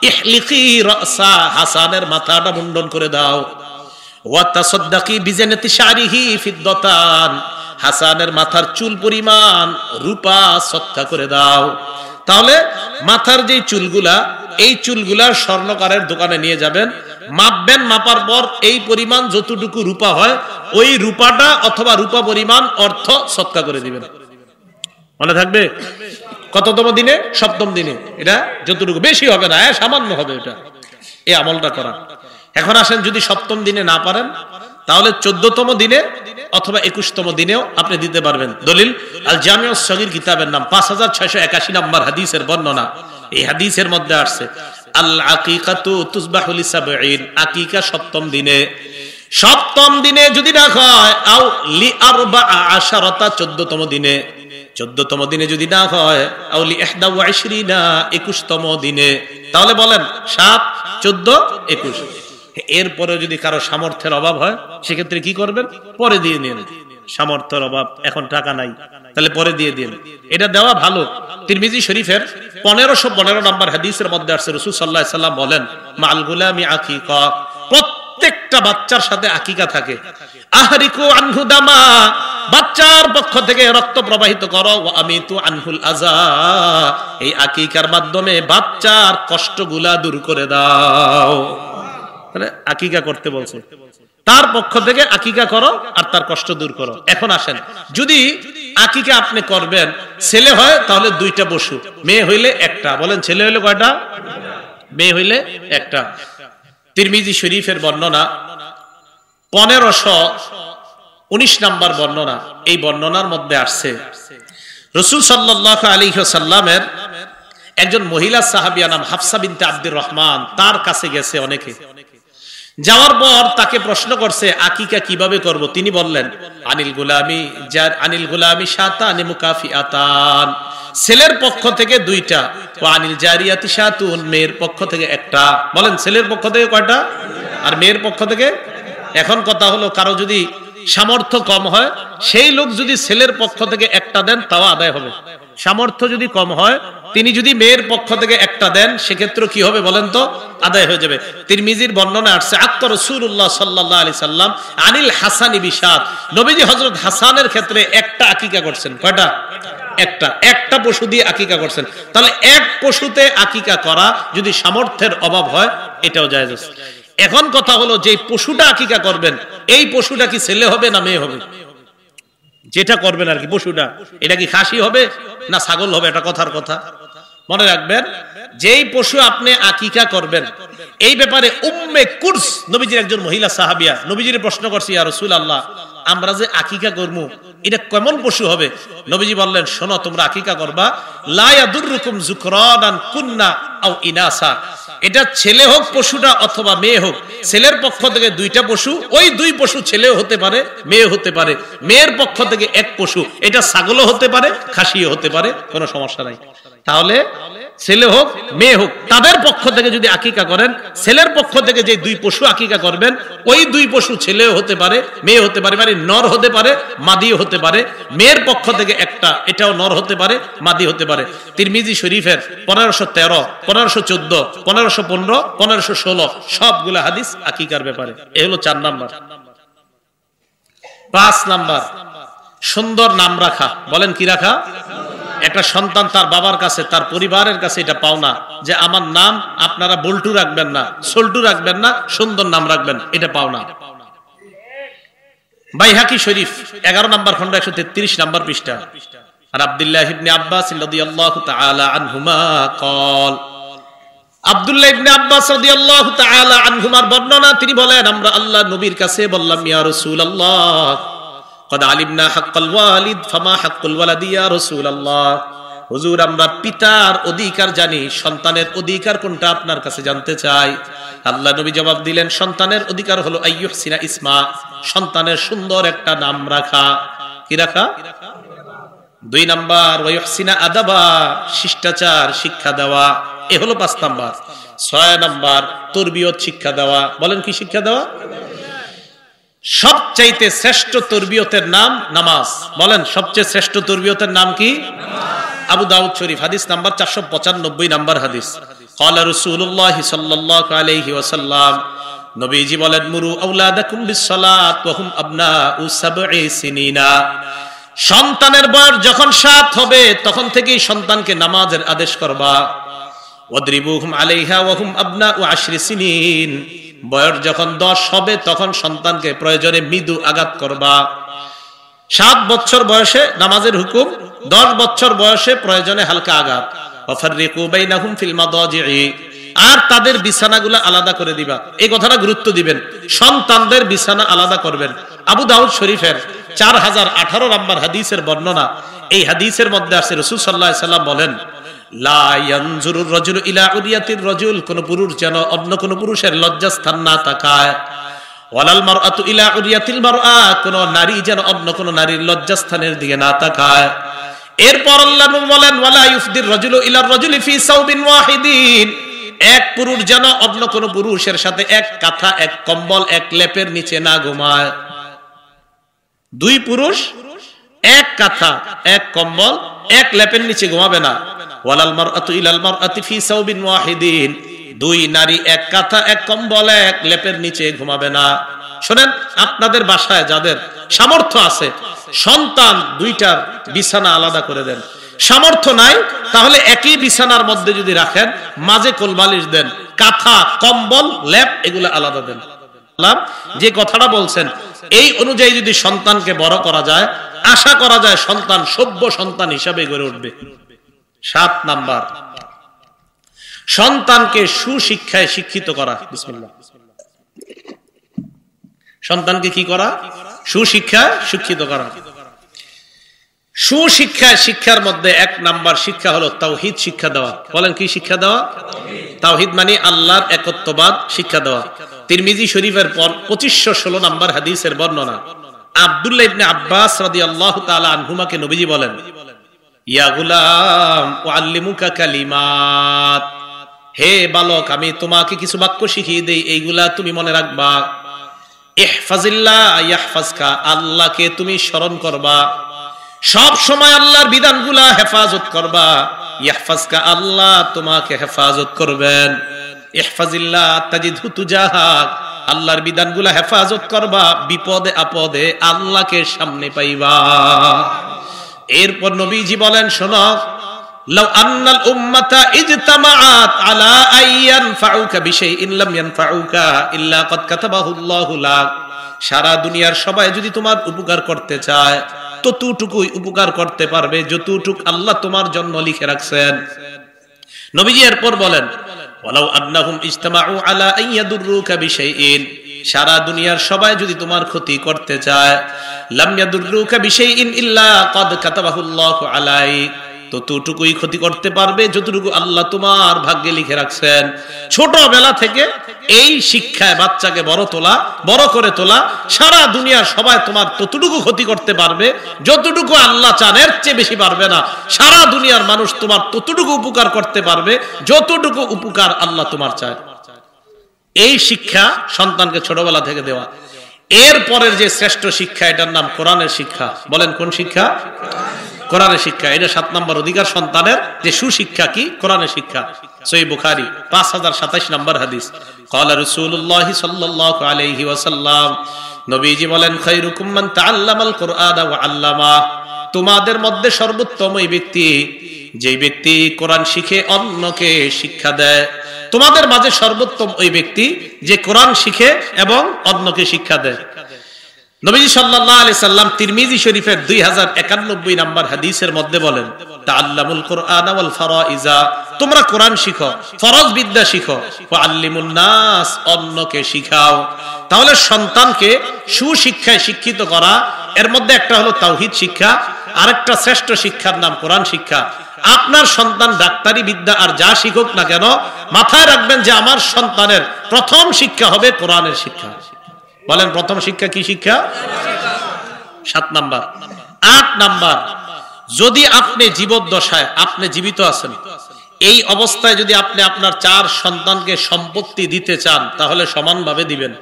ইহলিকি রাসা, হাসানের মাথাটা মুন্ডন করে দাও। ওয়া তাসাদদাকি বিজানাতি শারিহি ফিদ্দাতান, হাসানের মাথার চুল পরিমাণ রূপা সদকা করে দাও। তাহলে মাথার যে চুলগুলা, এই চুলগুলা স্বর্ণকারের দোকানে নিয়ে যাবেন, মাপবেন, মাপার পর এই পরিমাণ যতটুকু রূপা হয় ওই রূপাটা অথবা রূপা পরিমাণ অর্থ সদকা করে দিবেন। মনে থাকবে? কততম দিনে? 7ম দিনে। এটা যতটুকু, বেশি হবে না, সামান্য হবে এটা, এই আমলটা করা। এখন আসেন, যদি 7ম দিনে না পারেন তাহলে 14তম দিনে অথবা 21তম দিনেও আপনি দিতে পারবেন। দলিল আল জামিউস সগীর কিতাবের নাম 5681 নম্বর হাদিসের বর্ণনা। এই হাদিসের মধ্যে আসছে, আল আকিকাতু তুযবাহু লিসাবঈন, আকিকা 7ম দিনে। সপ্তম দিনে যদি না হয়, আও লি আরবা আশারাতা 14তম দিনে, 14তম দিনে যদি না হয়, আও লি 21 21তম দিনে, তাহলে বলেন 7 14 21। এরপরে যদি কারো সামর্থ্যের অভাব হয় সেক্ষেত্রে কি করবেন? পরে দিয়ে নেন। সামর্থ্যের অভাব, এখন টাকা নাই, তাহলে পরে দিয়ে দিন, এটা দেওয়া ভালো। তিরমিজি শরীফের 1515 নম্বর হাদিসের মধ্যে আসছে, রাসূল সাল্লাল্লাহু আলাইহি সাল্লাম বলেন, মাল গুলামি আকিকা, প্রত্যেকটা বাচ্চার সাথে আকিকা থাকে। আহরিকু আনহু দামা, বাচ্চার পক্ষ থেকে রক্ত প্রবাহিত করো, ওয়া আমিতু আনহুল আযা, এই আকিকার মাধ্যমে বাচ্চার কষ্টগুলা দূর করে দাও। তাহলে আকিকা করতে বলছে, তার পক্ষ থেকে আকিকা করো আর তার কষ্ট দূর করো। এখন আসেন, যদি আকিকা আপনি করবেন, ছেলে হয় তাহলে 2টা পশু, মেয়ে হইলে একটা। বলেন ছেলে হইলে কয়টা? মেয়ে হইলে একটা। তিরমিজি শরীফের বর্ণনা 1519 নম্বর বর্ণনা, এই বর্ণনার মধ্যে আসছে রাসূল সাল্লাল্লাহু আলাইহি ওয়াসাল্লামের একজন মহিলা সাহাবিয়া নাম হাফসা বিনতে আব্দুর রহমান, তার কাছে গেছে অনেকে। যাওয়ার পর তাকে প্রশ্ন করছে আকিকা কিভাবে করব। তিনি বললেন, আনিল গুলামি শাতান মুকাফিআতান, ছেলের পক্ষ থেকে 2টা, ওয়া আনিল জারিয়াতি শাতুন, মেয়ের পক্ষ থেকে একটা। বলেন ছেলের পক্ষ থেকে কয়টা আর মেয়ের পক্ষ থেকে? এখন কথা হলো, কারো যদি সামর্থ্য কম হয়, সেই লোক যদি ছেলের পক্ষ থেকে একটা দেন তাও আদায় হবে। সামর্থ্য যদি কম হয়, তিনি যদি মেয়ের পক্ষ থেকে একটা দেন, সেক্ষেত্রে কি হবে বলেন তো? আদায় হয়ে যাবে। তিরমিজির বর্ণনা আসছে, আত্মা রাসূলুল্লাহ সাল্লাল্লাহু আলাইহি সাল্লাম আনিল হাসানি বিশাত, নবীজি হযরত হাসানের ক্ষেত্রে একটা আকিকা করছেন। কয়টা? একটা পশু দিয়ে আকিকা করছেন। তাহলে এক পশুতে আকিকা করা যদি সামর্থ্যের অভাব হয়, এটাও জায়েজ আছে। এখন কথা হলো, যে পশুটা আকিকা করবেন, এই পশুটা কি ছেলে হবে না মেয়ে হবে? যেটা করবেন আর কি, পশুটা, এটা কি খাসি হবে না ছাগল হবে? এটা কথার কথা। মনে রাখবেন, যেই পশু আপনি আকিকা করবেন, এই ব্যাপারে উম্মে কুরস, নবীজির একজন মহিলা সাহাবিয়া, নবীজির প্রশ্ন করছে, ইয়া রাসূলুল্লাহ, আমরা যে আকিকা করব, এটা কেমন পশু হবে? নবীজি বললেন, শোনো, তোমরা আকিকা করবা, লা ইয়াদুররুকুম যুকরানান কুন্না আও ইনাসা, এটা ছেলে হোক পশুটা অথবা মেয়ে হোক, ছেলের পক্ষ থেকে 2টা পশু, ওই 2 পশু ছেলেও হতে পারে মেয়ে হতে পারে, মেয়ের পক্ষ থেকে এক পশু, এটা ছাগলও হতে পারে খাসিও হতে পারে, কোনো সমস্যা নাই। তাহলে ছেলে হোক মেয়ে হোক, তাদের পক্ষ থেকে যদি আকিকা করেন, ছেলের পক্ষ থেকে যে 2 পশু আকিকা করবেন, ওই 2 পশু ছেলেও হতে পারে মেয়ে হতে পারে, মানে নর হতে পারে মাদিও হতে পারে। মেয়ের পক্ষ থেকে একটা, এটাও নর হতে পারে মাদি হতে পারে। তিরমিজি শরীফের 1513, 1514, 1515, 1516 সবগুলা হাদিস আকিকার ব্যাপারে। এই হলো 4 নাম্বার। 5 নাম্বার, সুন্দর নাম রাখা। বলেন কি রাখা? একটা সন্তান তার বাবার কাছে, তার পরিবারের কাছে এটা পাওনা যে আমার নাম আপনারা বল্টু রাখবেন না, সল্টু রাখবেন না, সুন্দর নাম রাখবেন, এটা পাওনা। বাইহাকি শরীফ 11 নম্বর খন্ড 133 নম্বর পৃষ্ঠা। আর আব্দুল্লাহ ইবনে আব্বাস রাদিয়াল্লাহু তাআলা আনহুমা قال, আব্দুল্লাহ ইবনে আব্বাস রাদিয়াল্লাহু তাআলা আনহুমার বর্ণনা, তিনি বলেন, আমরা আল্লাহ নবীর কাছে বললাম, ইয়া রাসূলুল্লাহ, قد علمنا حق الوالد فما حق الولد يا رسول الله, হুজুর, আমরা পিতার অধিকার জানি, সন্তানের অধিকার কোনটা আপনার কাছে জানতে চাই। আল্লাহ নবী জবাব দিলেন, সন্তানের অধিকার হলো আইয়ুহসিনা ইসমা, সন্তানের সুন্দর একটা নাম রাখা। কি রাখা? 2 নাম্বার, ওয়াইহসিনা আদাবা, শিষ্টাচার শিক্ষা দেওয়া, এ হলো 5 নাম্বার। 6 নাম্বার, তরবিয়ত শিক্ষা দেওয়া। বলেন কি শিক্ষা দেওয়া? সবচাইতে শ্রেষ্ঠ তরবিয়তের নাম নামাজ। বলেন সবচেয়ে শ্রেষ্ঠ তরবিয়তের নাম কি? আবু দাউদ শরীফ হাদিস নাম্বার 495 নাম্বার হাদিস। ক্বালা রাসূলুল্লাহ সাল্লাল্লাহু আলাইহি ওয়াসাল্লাম, নবীজি বলেন, মুরু আওলাদাকুম বিসসালাত ওয়া হুম আবনাউ 7 সিনিনা, সন্তানের বয়স যখন 7 হবে তখন থেকেই সন্তানকে নামাজের আদেশ করবা। ওয়াদরিবুহুম আলাইহা ওয়া হুম আবনাউ 10 সিনিন, বয়স যখন 10 হবে তখন সন্তানকে প্রয়োজনে মৃদু আঘাত করবা। 7 বছর বয়সে নামাজের হুকুম, 10 বছর বয়সে প্রয়োজনে হালকা আঘাত। ওয়াফাররিকু বাইনাহুম ফিল মাদাজি'i, আর তাদের বিছানাগুলো আলাদা করে দিবা। এই কথাটা গুরুত্ব দিবেন, সন্তানদের বিছানা আলাদা করবেন। আবু দাউদ শরীফের 4018 নম্বর হাদিসের বর্ণনা, এই হাদিসের মধ্যে আছে, রাসূল সাল্লাল্লাহু আলাইহি সাল্লাম বলেন, লা ইয়ানজুরুর রাজুলু ইলা উরিয়াতির রাজুল, কোন পুরুষ যেন অন্য কোন পুরুষের লজ্জাস্থান না তাকায়। ওয়ালাল মারআতু ইলা উরিয়াতিল মারআ, কোন নারী যেন অন্য কোন নারীর লজ্জাস্থানের দিকে না তাকায়। এরপর আল্লাহ বলেন ওয়ালা ইউফদির রাজুলু ইলার রাজুলি ফি সাওবিন ওয়াহিদিন, এক পুরুষ যেন অন্য কোন পুরুষের সাথে এক কাঁথা, এক কম্বল, এক লেপের নিচে না ঘুমায়। দুই পুরুষ এক কাঁথা, এক কম্বল, এক লেপের নিচে ঘুমাবে না। ওয়ালাল মারআতু ইলাল মারআতি ফি সাওবিন ওয়াহিদিন, দুই নারী এক কাঁথা, এক কম্বল, এক লেপের নিচে ঘুমাবে না। শুনেন, আপনাদের বাসায় যাদের সামর্থ্য আছে সন্তান দুইটার বিছানা আলাদা করে দেন। সামর্থ্য নাই তাহলে একই বিছানার মধ্যে যদি রাখেন, মাঝে কোলবালিশ দেন, কাঁথা, কম্বল, লেপ এগুলো আলাদা দেন। যে কথাটা বলছেন এই অনুযায়ী যদি সন্তানকে বড় করা যায়, আশা করা যায় সন্তান সভ্য সন্তান হিসাবে গড়ে উঠবে। 7 নাম্বার, সন্তানকে সুশিক্ষায় শিক্ষিত করা। বিসমিল্লাহ। সন্তানকে কি করা? সুশিক্ষায় শিক্ষিত করা। সুশিক্ষায় শিক্ষার মধ্যে 1 নাম্বার শিক্ষা হলো তাওহীদ শিক্ষা দেওয়া। বলেন কি শিক্ষা দেওয়া? তাওহীদ মানে আল্লাহর একত্ববাদ শিক্ষা দেওয়া। তিরমিজি শরীফের 2516 নাম্বার হাদিসের বর্ণনা। আব্দুল্লাহ ইবনে আব্বাস রাদিয়াল্লাহু তাআলা আনহুমাকে নবীজি বলেন, ইয়া গুলাম উআল্লিমুকা কালিমাত, হে বালক আমি তোমাকে কিছু বাক্য শিখিয়ে দেই, এইগুলা তুমি মনে রাখবা। ইহফাজিল্লাহ ইয়াহফাজকা, আল্লাহকে তুমি স্মরণ করবা, সব সময় আল্লাহর বিধানগুলা হেফাজত করবা। ইয়াহফাজকা, আল্লাহ তোমাকে হেফাজত করবেন। ইহফাজিল্লাহ তাজিদহু তুজাহাক, আল্লাহর বিধানগুলা হেফাজত করবা, বিপদে আপদে আল্লাহকে সামনে পাইবা। এরপর নবীজি বলেন, শোনো, লাউ আন্নাল উম্মাতা ইজতামাআত আলা আইয়ানফাউকা বিশাইইন লাম ইয়ানফাউকা ইল্লা ক্বাদ কাতাবাহুল্লাহু লাক, সারা দুনিয়ার সবাই যদি তোমার উপকার করতে চায় ততটুকুই উপকার করতে পারবে যতটুকু আল্লাহ তোমার জন্য লিখে রাখছেন। নবীজি এরপর বলেন, ওয়ালাউ আন্নাহুম ইজতামাউ আলা আইয়াদুররুকা বিশাইইন, সারা দুনিয়ার সবাই যদি তোমার ক্ষতি করতে চায়, লাম ইয়াদুররুকা বিশাইইন ইল্লা ক্বাদ কাতাবাহুল্লাহু আলাইক, ততটুকুই ক্ষতি করতে পারবে যতটুকু আল্লাহ তোমার ভাগ্যে লিখে রাখছেন। ছোটবেলা থেকে এই শিক্ষায় বাচ্চাকে বড় করে তোলা, সারা দুনিয়ার সবাই তোমার ততটুকু ক্ষতি করতে পারবে যতটুকু আল্লাহ চান, এর চেয়ে বেশি পারবে না। সারা দুনিয়ার মানুষ তোমার ততটুকু উপকার করতে পারবে যতটুকু উপকার আল্লাহ তোমার চায়। এই শিক্ষা সন্তানকে ছোটবেলা থেকে দেওয়া। এর পরের যে শ্রেষ্ঠ শিক্ষা, এটার নাম কোরআনের শিক্ষা। বলেন কোন শিক্ষা? কোরআনের শিক্ষা। এটা 7 নম্বর অধিকার সন্তানের, যে সুশিক্ষা কি? কোরআনের শিক্ষা। সহিহ বুখারী 5027 নম্বর হাদিস। ক্বালা রাসূলুল্লাহ সাল্লাল্লাহু আলাইহি ওয়াসাল্লাম, নবীজি বলেন, খায়রুকুম মান তাআল্লামাল কুরআনা ওয়া আল্লামা, তোমাদের মধ্যে সর্বোত্তম ওই ব্যক্তি যে ব্যক্তি কোরআন শিখে অন্যকে শিক্ষা দেয়। তোমাদের মাঝে সর্বোত্তম ওই ব্যক্তি যে কোরআন শিখে এবং অন্যকে শিক্ষা দেয়। নবীজি সাল্লাল্লাহু আলাইহি সাল্লাম তিরমিজি শরীফের 2091 নাম্বার হাদিসের মধ্যে বলেন, তাআল্লামুল কুরআনা ওয়াল ফারাইজা, তোমরা কোরআন শিখো, ফরজ বিদ্যা শিখো, ওয়া আল্লিমুন নাস, অন্যকে শিখাও। তাহলে সন্তানকে সুশিক্ষায় শিক্ষিত করা, এর মধ্যে একটা হলো তাওহীদ শিক্ষা, আরেকটা শ্রেষ্ঠ শিক্ষার নাম কোরআন শিক্ষা। আপনার সন্তান ডাক্তারি বিদ্যা আর যা শিখুক না কেন, মাথায় রাখবেন যে আমার সন্তানের প্রথম শিক্ষা হবে কোরআনের শিক্ষা। বলেন প্রথম শিক্ষা কি শিক্ষা? 7 নাম্বার। 8 নাম্বার, যদি আপনি জীবদ্দশায়, আপনি জীবিত আছেন, এই অবস্থায় যদি আপনি আপনার 4 সন্তানকে সম্পত্তি দিতে চান, তাহলে সমানভাবে দিবেন।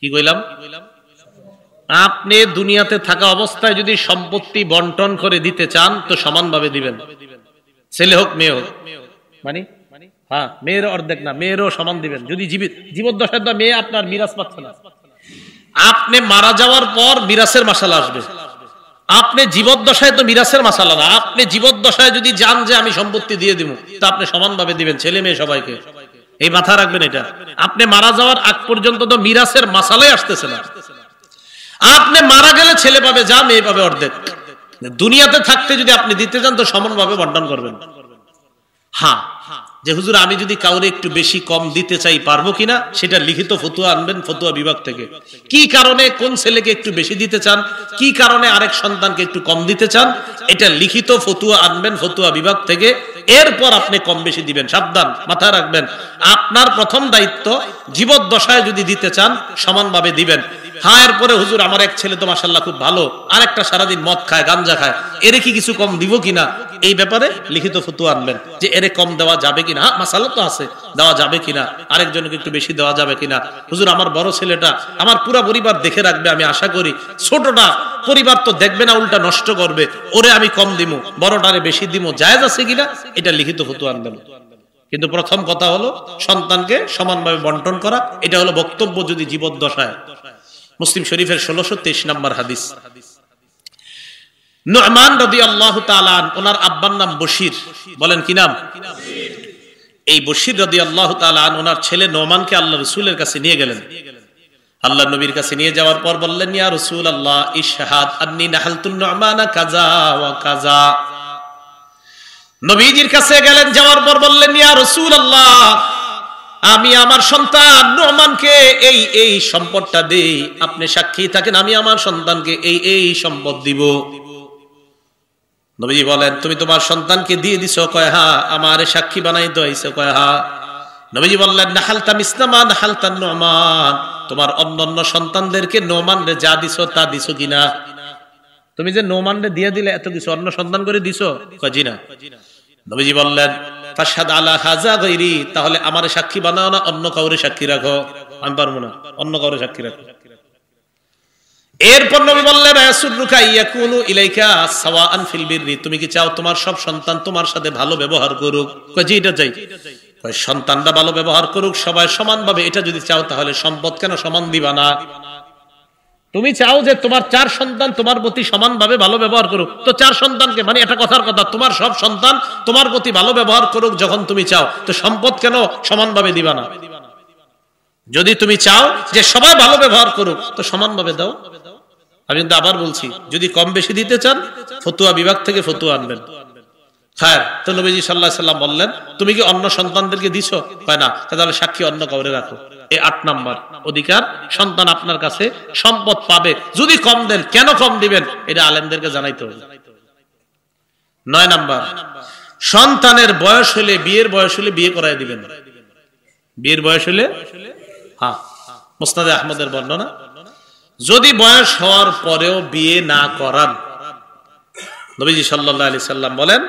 কি কইলাম? আপনি দুনিয়াতে থাকা অবস্থায় যদি সম্পত্তি বন্টন করে দিতে চান তো সমানভাবে দিবেন, ছেলে হোক মেয়ে হোক। মানে হ্যাঁ, মেয়ের অর্ধেক না, মেয়েরও সমান দিবেন। যদি জীবদ্দশায় তো মেয়ে আপনার মিরাজ পাচ্ছে না, আপনি মারা যাওয়ার পর মিরাজের মাসালা আসবে। আপনি জীবদ্দশায় তো মিরাজের মাসালা না, আপনি জীবদ্দশায় যদি জান যে আমি সম্পত্তি দিয়ে দিব, তা আপনি সমানভাবে দিবেন, ছেলে মেয়ে সবাইকে। এই মাথা রাখবেন এটা। আপনি মারা যাওয়ার আগ পর্যন্ত তো মিরাজের মাসালাই আসতেছে না। আপনি মারা গেলে ছেলে পাবে যা, মেয়ে পাবে অর্ধেক। দুনিয়াতে থাকতে যদি আপনি দিতে চান তো সমানভাবে বন্টন করবেন। হ্যাঁ, যে হুজুর আমি যদি কাউরে একটু বেশি কম দিতে চাই পারবো কিনা, সেটা লিখিত ফতোয়া আনবেন ফতোয়া বিভাগ থেকে। কি কারণে কোন ছেলেকে একটু বেশি দিতে চান, কি কারণে আরেক সন্তানকে একটু কম দিতে চান, এটা লিখিত ফতোয়া আনবেন ফতোয়া বিভাগ থেকে। এরপর আপনি কম বেশি দিবেন। সাবধান, মাথায় রাখবেন, আপনার প্রথম দায়িত্ব জীবদ্দশায় যদি দিতে চান সমানভাবে দিবেন। হ্যাঁ, এরপরে হুজুর আমার এক ছেলে তো মাশাআল্লাহ খুব ভালো, আরেকটা সারাদিন মদ খায়, গাঞ্জা খায়, এর কি কিছু কম দিব কিনা, এই ব্যাপারে লিখিত ফতোয়া আনবেন যে এর কম দেওয়া যাবে কিনা। হ্যাঁ, মাসালা তো আছে, দেওয়া যাবে কিনা, আরেকজনকে একটু বেশি দেওয়া যাবে কিনা। হুজুর আমার বড় ছেলেটা আমার পুরো পরিবার দেখে রাখবে, আমি আশা করি ছোটটা পরিবার তো দেখবে না, উল্টা নষ্ট করবে, ওরে আমি কম দিমু, বড়টারে বেশি দিমু, জায়েজ আছে কিনা এটা লিখিত ফতোয়া আনবেন। কিন্তু প্রথম কথা হলো সন্তানকে সমানভাবে বন্টন করা, এটা হলো বক্তব্য যদি জীবদ্দশায়। মুসলিম শরীফের 1623 নম্বর হাদিস, নু'মান রাদিয়াল্লাহু তাআলা আন, ওনার আব্বার নাম বশির, বলেন কি নাম? এই বশির রাদিয়াল্লাহু তাআলা আন ওনার ছেলে নোমানকে আল্লাহ রাসূলের কাছে নিয়ে গেলেন। আল্লাহ নবীর কাছে নিয়ে যাওয়ার পর বললেন, ইয়া রাসূলুল্লাহ ইশহাদ আন্নী নাহালতু নু'মানা কাযা ওয়া কাযা। নবীজির কাছে গেলেন, যাওয়ার পর বললেন, ইয়া রাসূলুল্লাহ আমি আমার সন্তান নোমানকে এই এই সম্পদটা দেই, আপনি সাক্ষী থাকেন আমি আমার সন্তানকে এই এই সম্পদ দিব। নবীজি বলেন, তুমি তোমার সন্তানকে দিয়ে দিছো? কয় হ্যাঁ। আমারে সাক্ষী বানাই দইছো? কয় হ্যাঁ। নবীজি বললেন, নাহালতা মিসলামা নাহালতা নোমান, তোমার অন্যান্য সন্তানদেরকে নোমান রে যা দিছো তা দিছো কিনা? তুমি যে নোমান রে দিয়ে দিলে এত কিছু অন্য সন্তান করে দিছো? কয় জি না। নবীজি বললেন, ফাশহাদ আলা হাযা গায়রি, তাহলে আমারে সাক্ষী বানাও না, অন্য কাউরে সাক্ষী রাখো। আমি পারবো না, অন্য কাউরে সাক্ষী রাখো। এরপর নবী বললেন, আয়াসুরুকা ইয়াকুনু ইলাইকা সাওয়াআন ফিল বিররি, তুমি কি চাও তোমার সব সন্তান তোমার সাথে ভালো ব্যবহার করুক? কয় জি, এটা চাই। কয় সন্তানরা ভালো ব্যবহার করুক সবাই সমানভাবে, এটা যদি চাও তাহলে সম্পদ কেন সমান দিবা না? তুমি চাও যে তোমার 4 সন্তান তোমার প্রতি সমানভাবে ভালো ব্যবহার করুক, তো 4 সন্তানকে, মানে এটা কথার কথা, তোমার সব সন্তান তোমার প্রতি ভালো ব্যবহার করুক যখন তুমি চাও, তো সম্পদ কেন সমানভাবে দিবা না? যদি তুমি চাও যে সবাই ভালো ব্যবহার করুক তো সমানভাবে দাও। আমি কিন্তু আবার বলছি, যদি কম বেশি দিতে চান ফতুয়া বিভাগ থেকে ফতুয়া আনবেন। হ্যাঁ, তো নবীজি সাল্লাল্লাহু আলাইহি সাল্লাম বললেন, তুমি কি অন্য সন্তানদেরকে দিছো? কয় না। তাহলে সাক্ষী অন্য কাউরে রাখো। এই 8 নাম্বার অধিকার, সন্তান আপনার কাছে সম্পদ পাবে। যদি কম দেন, কেন কম দিবেন এটা আলেমদেরকে জানাইতে হবে। 9 নাম্বার, সন্তানের বয়স হলে, বিয়ের বয়স হলে বিয়ে করায় দিবেন। বিয়ের বয়স হলে, হ্যাঁ, মুসনাদে আহমদের বর্ণনা, যদি বয়স হওয়ার পরেও বিয়ে না করান, নবীজি সাল্লাল্লাহু আলাইহি সাল্লাম বলেন,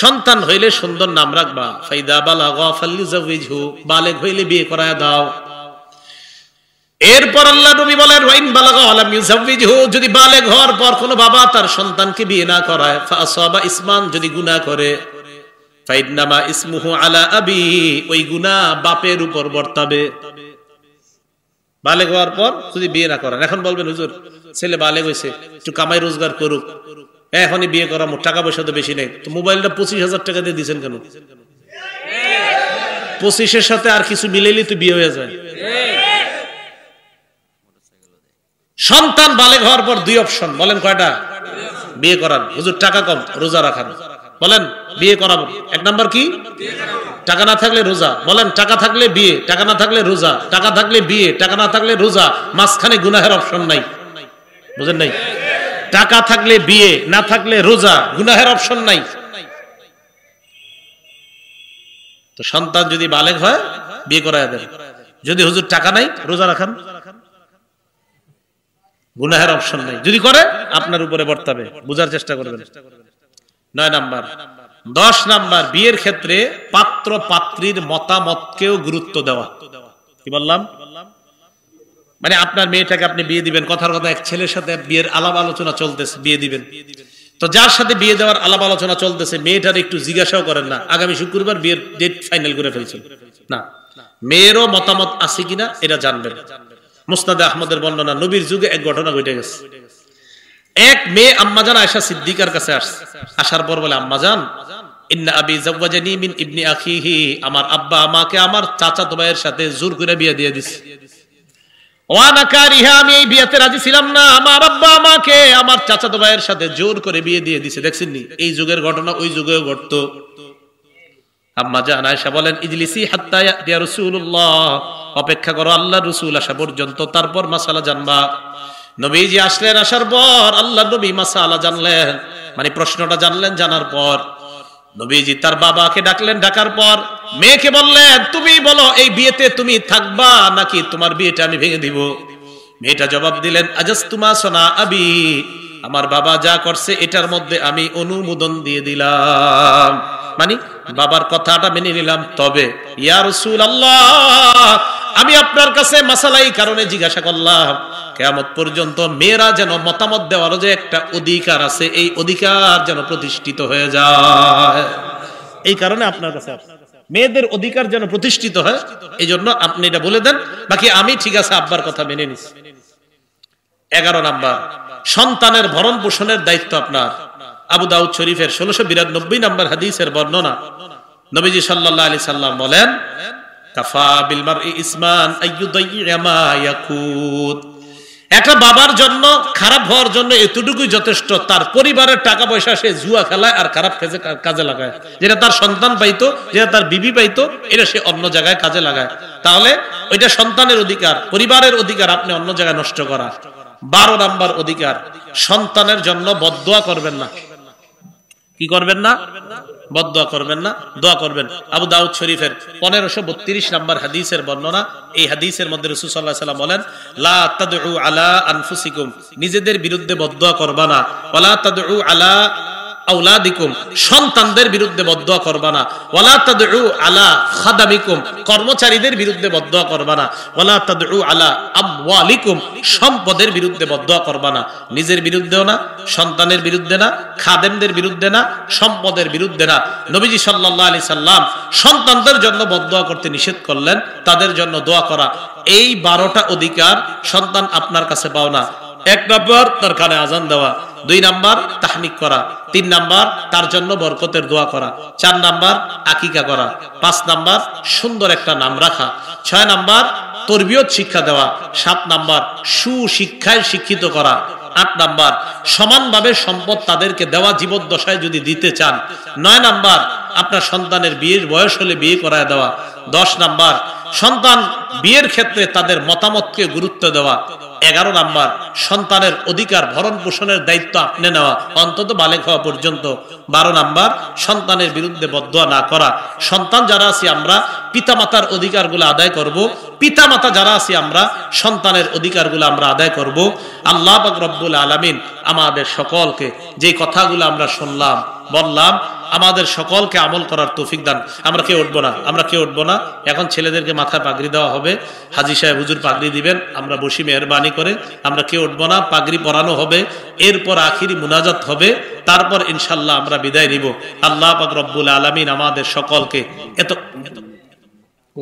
সন্তান হইলে সুন্দর নাম রাখবা, ফাইদা বালাগা ফালিজাওয়িজহু, বালেগ হইলে বিয়ে করায় দাও। এরপর আল্লাহ নবী বলেন, ওয়াইন বালাগা আলাম ইউজাওয়িজহু, যদি বালেগ হওয়ার পর কোনো বাবা তার সন্তানকে বিয়ে না করায়, ফাসাবা ইসমান, যদি গুনাহ করে, ফাইন্নামা ইসমুহু আলা আবি, ওই গুনাহ বাপের উপর বর্তাবে। বালেগ হওয়ার পর যদি বিয়ে না করেন, এখন বলবেন হুজুর ছেলে বালেগ হয়েছে, একটু কামাই রোজগার করুক, এখনই বিয়ে করামো, টাকা পয়সা তো বেশি নেই, তো মোবাইলটা 25,000 টাকা দিয়ে দিচ্ছেন কেন? 25-এর সাথে আর কিছু মিলেলি তো বিয়ে হয়ে যায়। সন্তান বালেগ হওয়ার পর 2 অপশন, বলেন কয়টা? বিয়ে করান। হুজুর টাকা কম, রোজা রাখান, বলেন বিয়ে করাবো। 1 নাম্বার কি? টাকা না থাকলে রোজা, বলেন টাকা থাকলে বিয়ে, টাকা না থাকলে রোজা, টাকা থাকলে বিয়ে, টাকা না থাকলে রোজা, মাঝখানে গুনাহের অপশন নাই। বুঝেন নাই? টাকা থাকলে বিয়ে, না থাকলে রোজা, গুনাহের অপশন নাই। তো সন্তান যদি বালেগ হয় বিয়ে করায় দেন। যদি হুজুর টাকা নাই, রোজা রাখান, গুনাহের অপশন নাই। যদি করে আপনার উপরে বর্তাবে, বুঝার চেষ্টা করবেন। 9 নাম্বার। 10 নাম্বার, বিয়ের ক্ষেত্রে পাত্র পাত্রীর মতামতকেও গুরুত্ব দেওয়া। কি বললাম? মানে আপনার মেয়েটাকে আপনি বিয়ে দিবেন, কথার কথা এক ছেলের সাথে বিয়ের আলাপ আলোচনা চলতেছে, বিয়ে দিবেন, তো যার সাথে বিয়ে দেওয়ার আলাপ আলোচনা চলতেছে মেয়েটার একটু জিজ্ঞাসাও করেন না, আগামী শুক্রবার বিয়ের ডেট ফাইনাল করে ফেলছেন না, মেয়েরও মতামত আছে কিনা এটা জানবেন। মুসনাদে আহমদের বর্ণনা, নবীর যুগে এক ঘটনা ঘটে গেছে। এক মেয়ে আম্মাজান আয়েশা সিদ্দিকার কাছে আসছে, আসার পর বলে, আম্মাজান ইন্না আবি যাওয়াজানি মিন ইবনি আখিহি, আমার আব্বা আমাকে আমার চাচাতো ভাইয়ের সাথে জোর করে বিয়ে দিয়ে দিছে। ওয়ানা কারিহা, আমি এই বিয়েতে রাজি ছিলাম না, আমার আব্বা আমাকে আমার চাচাতো ভাইয়ের সাথে জোর করে বিয়ে দিয়ে দিছে। দেখছেন নি, এই যুগের ঘটনা ওই যুগেও ঘটতো। আম্মাজান আয়েশা বলেন, ইজলিসি হাত্তা ইয়াতি রাসূলুল্লাহ, অপেক্ষা করো আল্লাহর রাসূল আসা পর্যন্ত, তারপর মাসালা জানবা। নবীজি আসলেন, আসার পর আল্লাহর নবী মাসালা জানলেন, মানে প্রশ্নটা জানলেন। জানার পর নবীজি তার বাবাকে ডাকলেন, ডাকার পর মেয়েকে বললেন, তুমি বলো এই বিয়েতে তুমি থাকবা নাকি তোমার বিয়েটা আমি ভেঙে দিব। মেয়েটা জবাব দিলেন, আজাস্তুমা সোনা আবি, আমার বাবা যা করছে এটার মধ্যে আমি অনুমোদন দিয়ে দিলাম, মানে বাবার কথাটা মেনে নিলাম। তবে ইয়া রাসূলুল্লাহ, আমি আপনার কাছে মাসালা এই কারণে জিজ্ঞাসা করলাম, কিয়ামত পর্যন্ত মেয়েরা যেন মতামত দেওয়ার যে একটা অধিকার আছে, এই অধিকার যেন প্রতিষ্ঠিত হয়ে যায়। এই কারণে আপনার কাছে মেয়েদের অধিকার যেন প্রতিষ্ঠিত হয়, এই জন্য আপনি এটা বলে দেন, বাকি আমি ঠিক আছে আব্বার কথা মেনে নিছি। 11 নাম্বার, সন্তানের ভরণ পোষণের দায়িত্ব আপনার। আবু দাউদ শরীফের 1692 নম্বর হাদিসের বর্ণনা, নবীজি সাল্লাল্লাহু আলাইহি সাল্লাম বলেন, কাফা বিল মারই ইসমান আইয়ুদাইয়া মা ইয়াকুত। একটা বাবার জন্য খারাপ হওয়ার জন্য এতটুকুই যথেষ্ট, তার পরিবারের টাকা পয়সা সে জুয়া খেলায় আর খারাপ কাজে লাগায়। যেটা তার সন্তান পাইতো, যেটা তার বিবি পাইতো, এটা সে অন্য জায়গায় কাজে লাগায়। তাহলে ওইটা সন্তানের অধিকার, পরিবারের অধিকার আপনি অন্য জায়গায় নষ্ট করা। 12 নাম্বার অধিকার, সন্তানের জন্য বদদোয়া করবেন না। কি করবেন না? বদদোয়া করবেন না, দোয়া করবেন। আবু দাউদ শরীফের 1532 নম্বর হাদিসের বর্ণনা, এই হাদিসের মধ্যে রাসূল সাল্লাল্লাহু আলাইহি ওয়াসাল্লাম বলেন, লা তাদউ আলা আনফুসিকুম, নিজেদের বিরুদ্ধে বদদোয়া করবা না। ওয়ালা তাদউ আলা আওলাদিকুম, সন্তানদের বিরুদ্ধে বদদোয়া করবা না। ওয়ালা তাদউ আলা খাদামিকুম, কর্মচারীদের বিরুদ্ধে বদদোয়া করবা না। ওয়ালা তাদউ আলা আমওয়ালিকুম, সম্পদের বিরুদ্ধে বদদোয়া করবা না। নিজের বিরুদ্ধেও না, সন্তানের বিরুদ্ধে না, খাদেমদের বিরুদ্ধে না, সম্পদের বিরুদ্ধে না। নবীজি সাল্লাল্লাহু আলাইহি সাল্লাম সন্তানদের জন্য বদদোয়া করতে নিষেধ করলেন, তাদের জন্য দোয়া করা। এই 12টা অধিকার সন্তান আপনার কাছে পাও না। 1 নাম্বার, তার কানে আজান দেওয়া। 2 নাম্বার, তাহনিক করা। 3 নাম্বার, তার জন্য বরকতের দোয়া করা। 4 নাম্বার, আকিকা করা। 5 নাম্বার, সুন্দর একটা নাম রাখা। 6 নাম্বার, তরবিয়ত শিক্ষা দেওয়া। 7 নাম্বার, সুশিক্ষায় শিক্ষিত করা। 8 নাম্বার, সমানভাবে সম্পদ তাদেরকে দেওয়া, জীবদ্দশায় যদি দিতে চান। 9 নাম্বার, আপনার সন্তানের বিয়ের বয়স হলে বিয়ে করায় দেওয়া। 10 নাম্বার, সন্তান বিয়ের ক্ষেত্রে তাদের মতামতকে গুরুত্ব দেওয়া। 11 নাম্বার, সন্তানের অধিকার ভরণ পোষণের দায়িত্ব আপনি নেওয়া, অন্তত বালেগ হওয়া পর্যন্ত। 12 নাম্বার, সন্তানের বিরুদ্ধে বদদোয়া না করা। সন্তান যারা আছি আমরা পিতামাতার অধিকারগুলো আদায় করব, পিতামাতা যারা আছি আমরা সন্তানের অধিকারগুলো আমরা আদায় করব। আল্লাহ পাক রব্বুল আলামিন আমাদের সকলকে যে কথাগুলো আমরা শুনলাম, বললাম, আমাদের সকলকে আমল করার তৌফিক দান। আমরা কেউ উঠবো না, আমরা কেউ উঠবো না। এখন ছেলেদেরকে মাথায় পাগড়ি দেওয়া হবে, হাজী সাহেব হুজুর পাগড়ি দিবেন, আমরা বসি মেহরবানি করে। আমরা কেউ উঠবো না, পাগড়ি পরানো হবে, এরপর আখিরি মুনাজাত হবে, তারপর ইনশাল্লাহ আমরা বিদায় নিব। আল্লাহ পাক রব্বুল আলামিন আমাদের সকলকে এত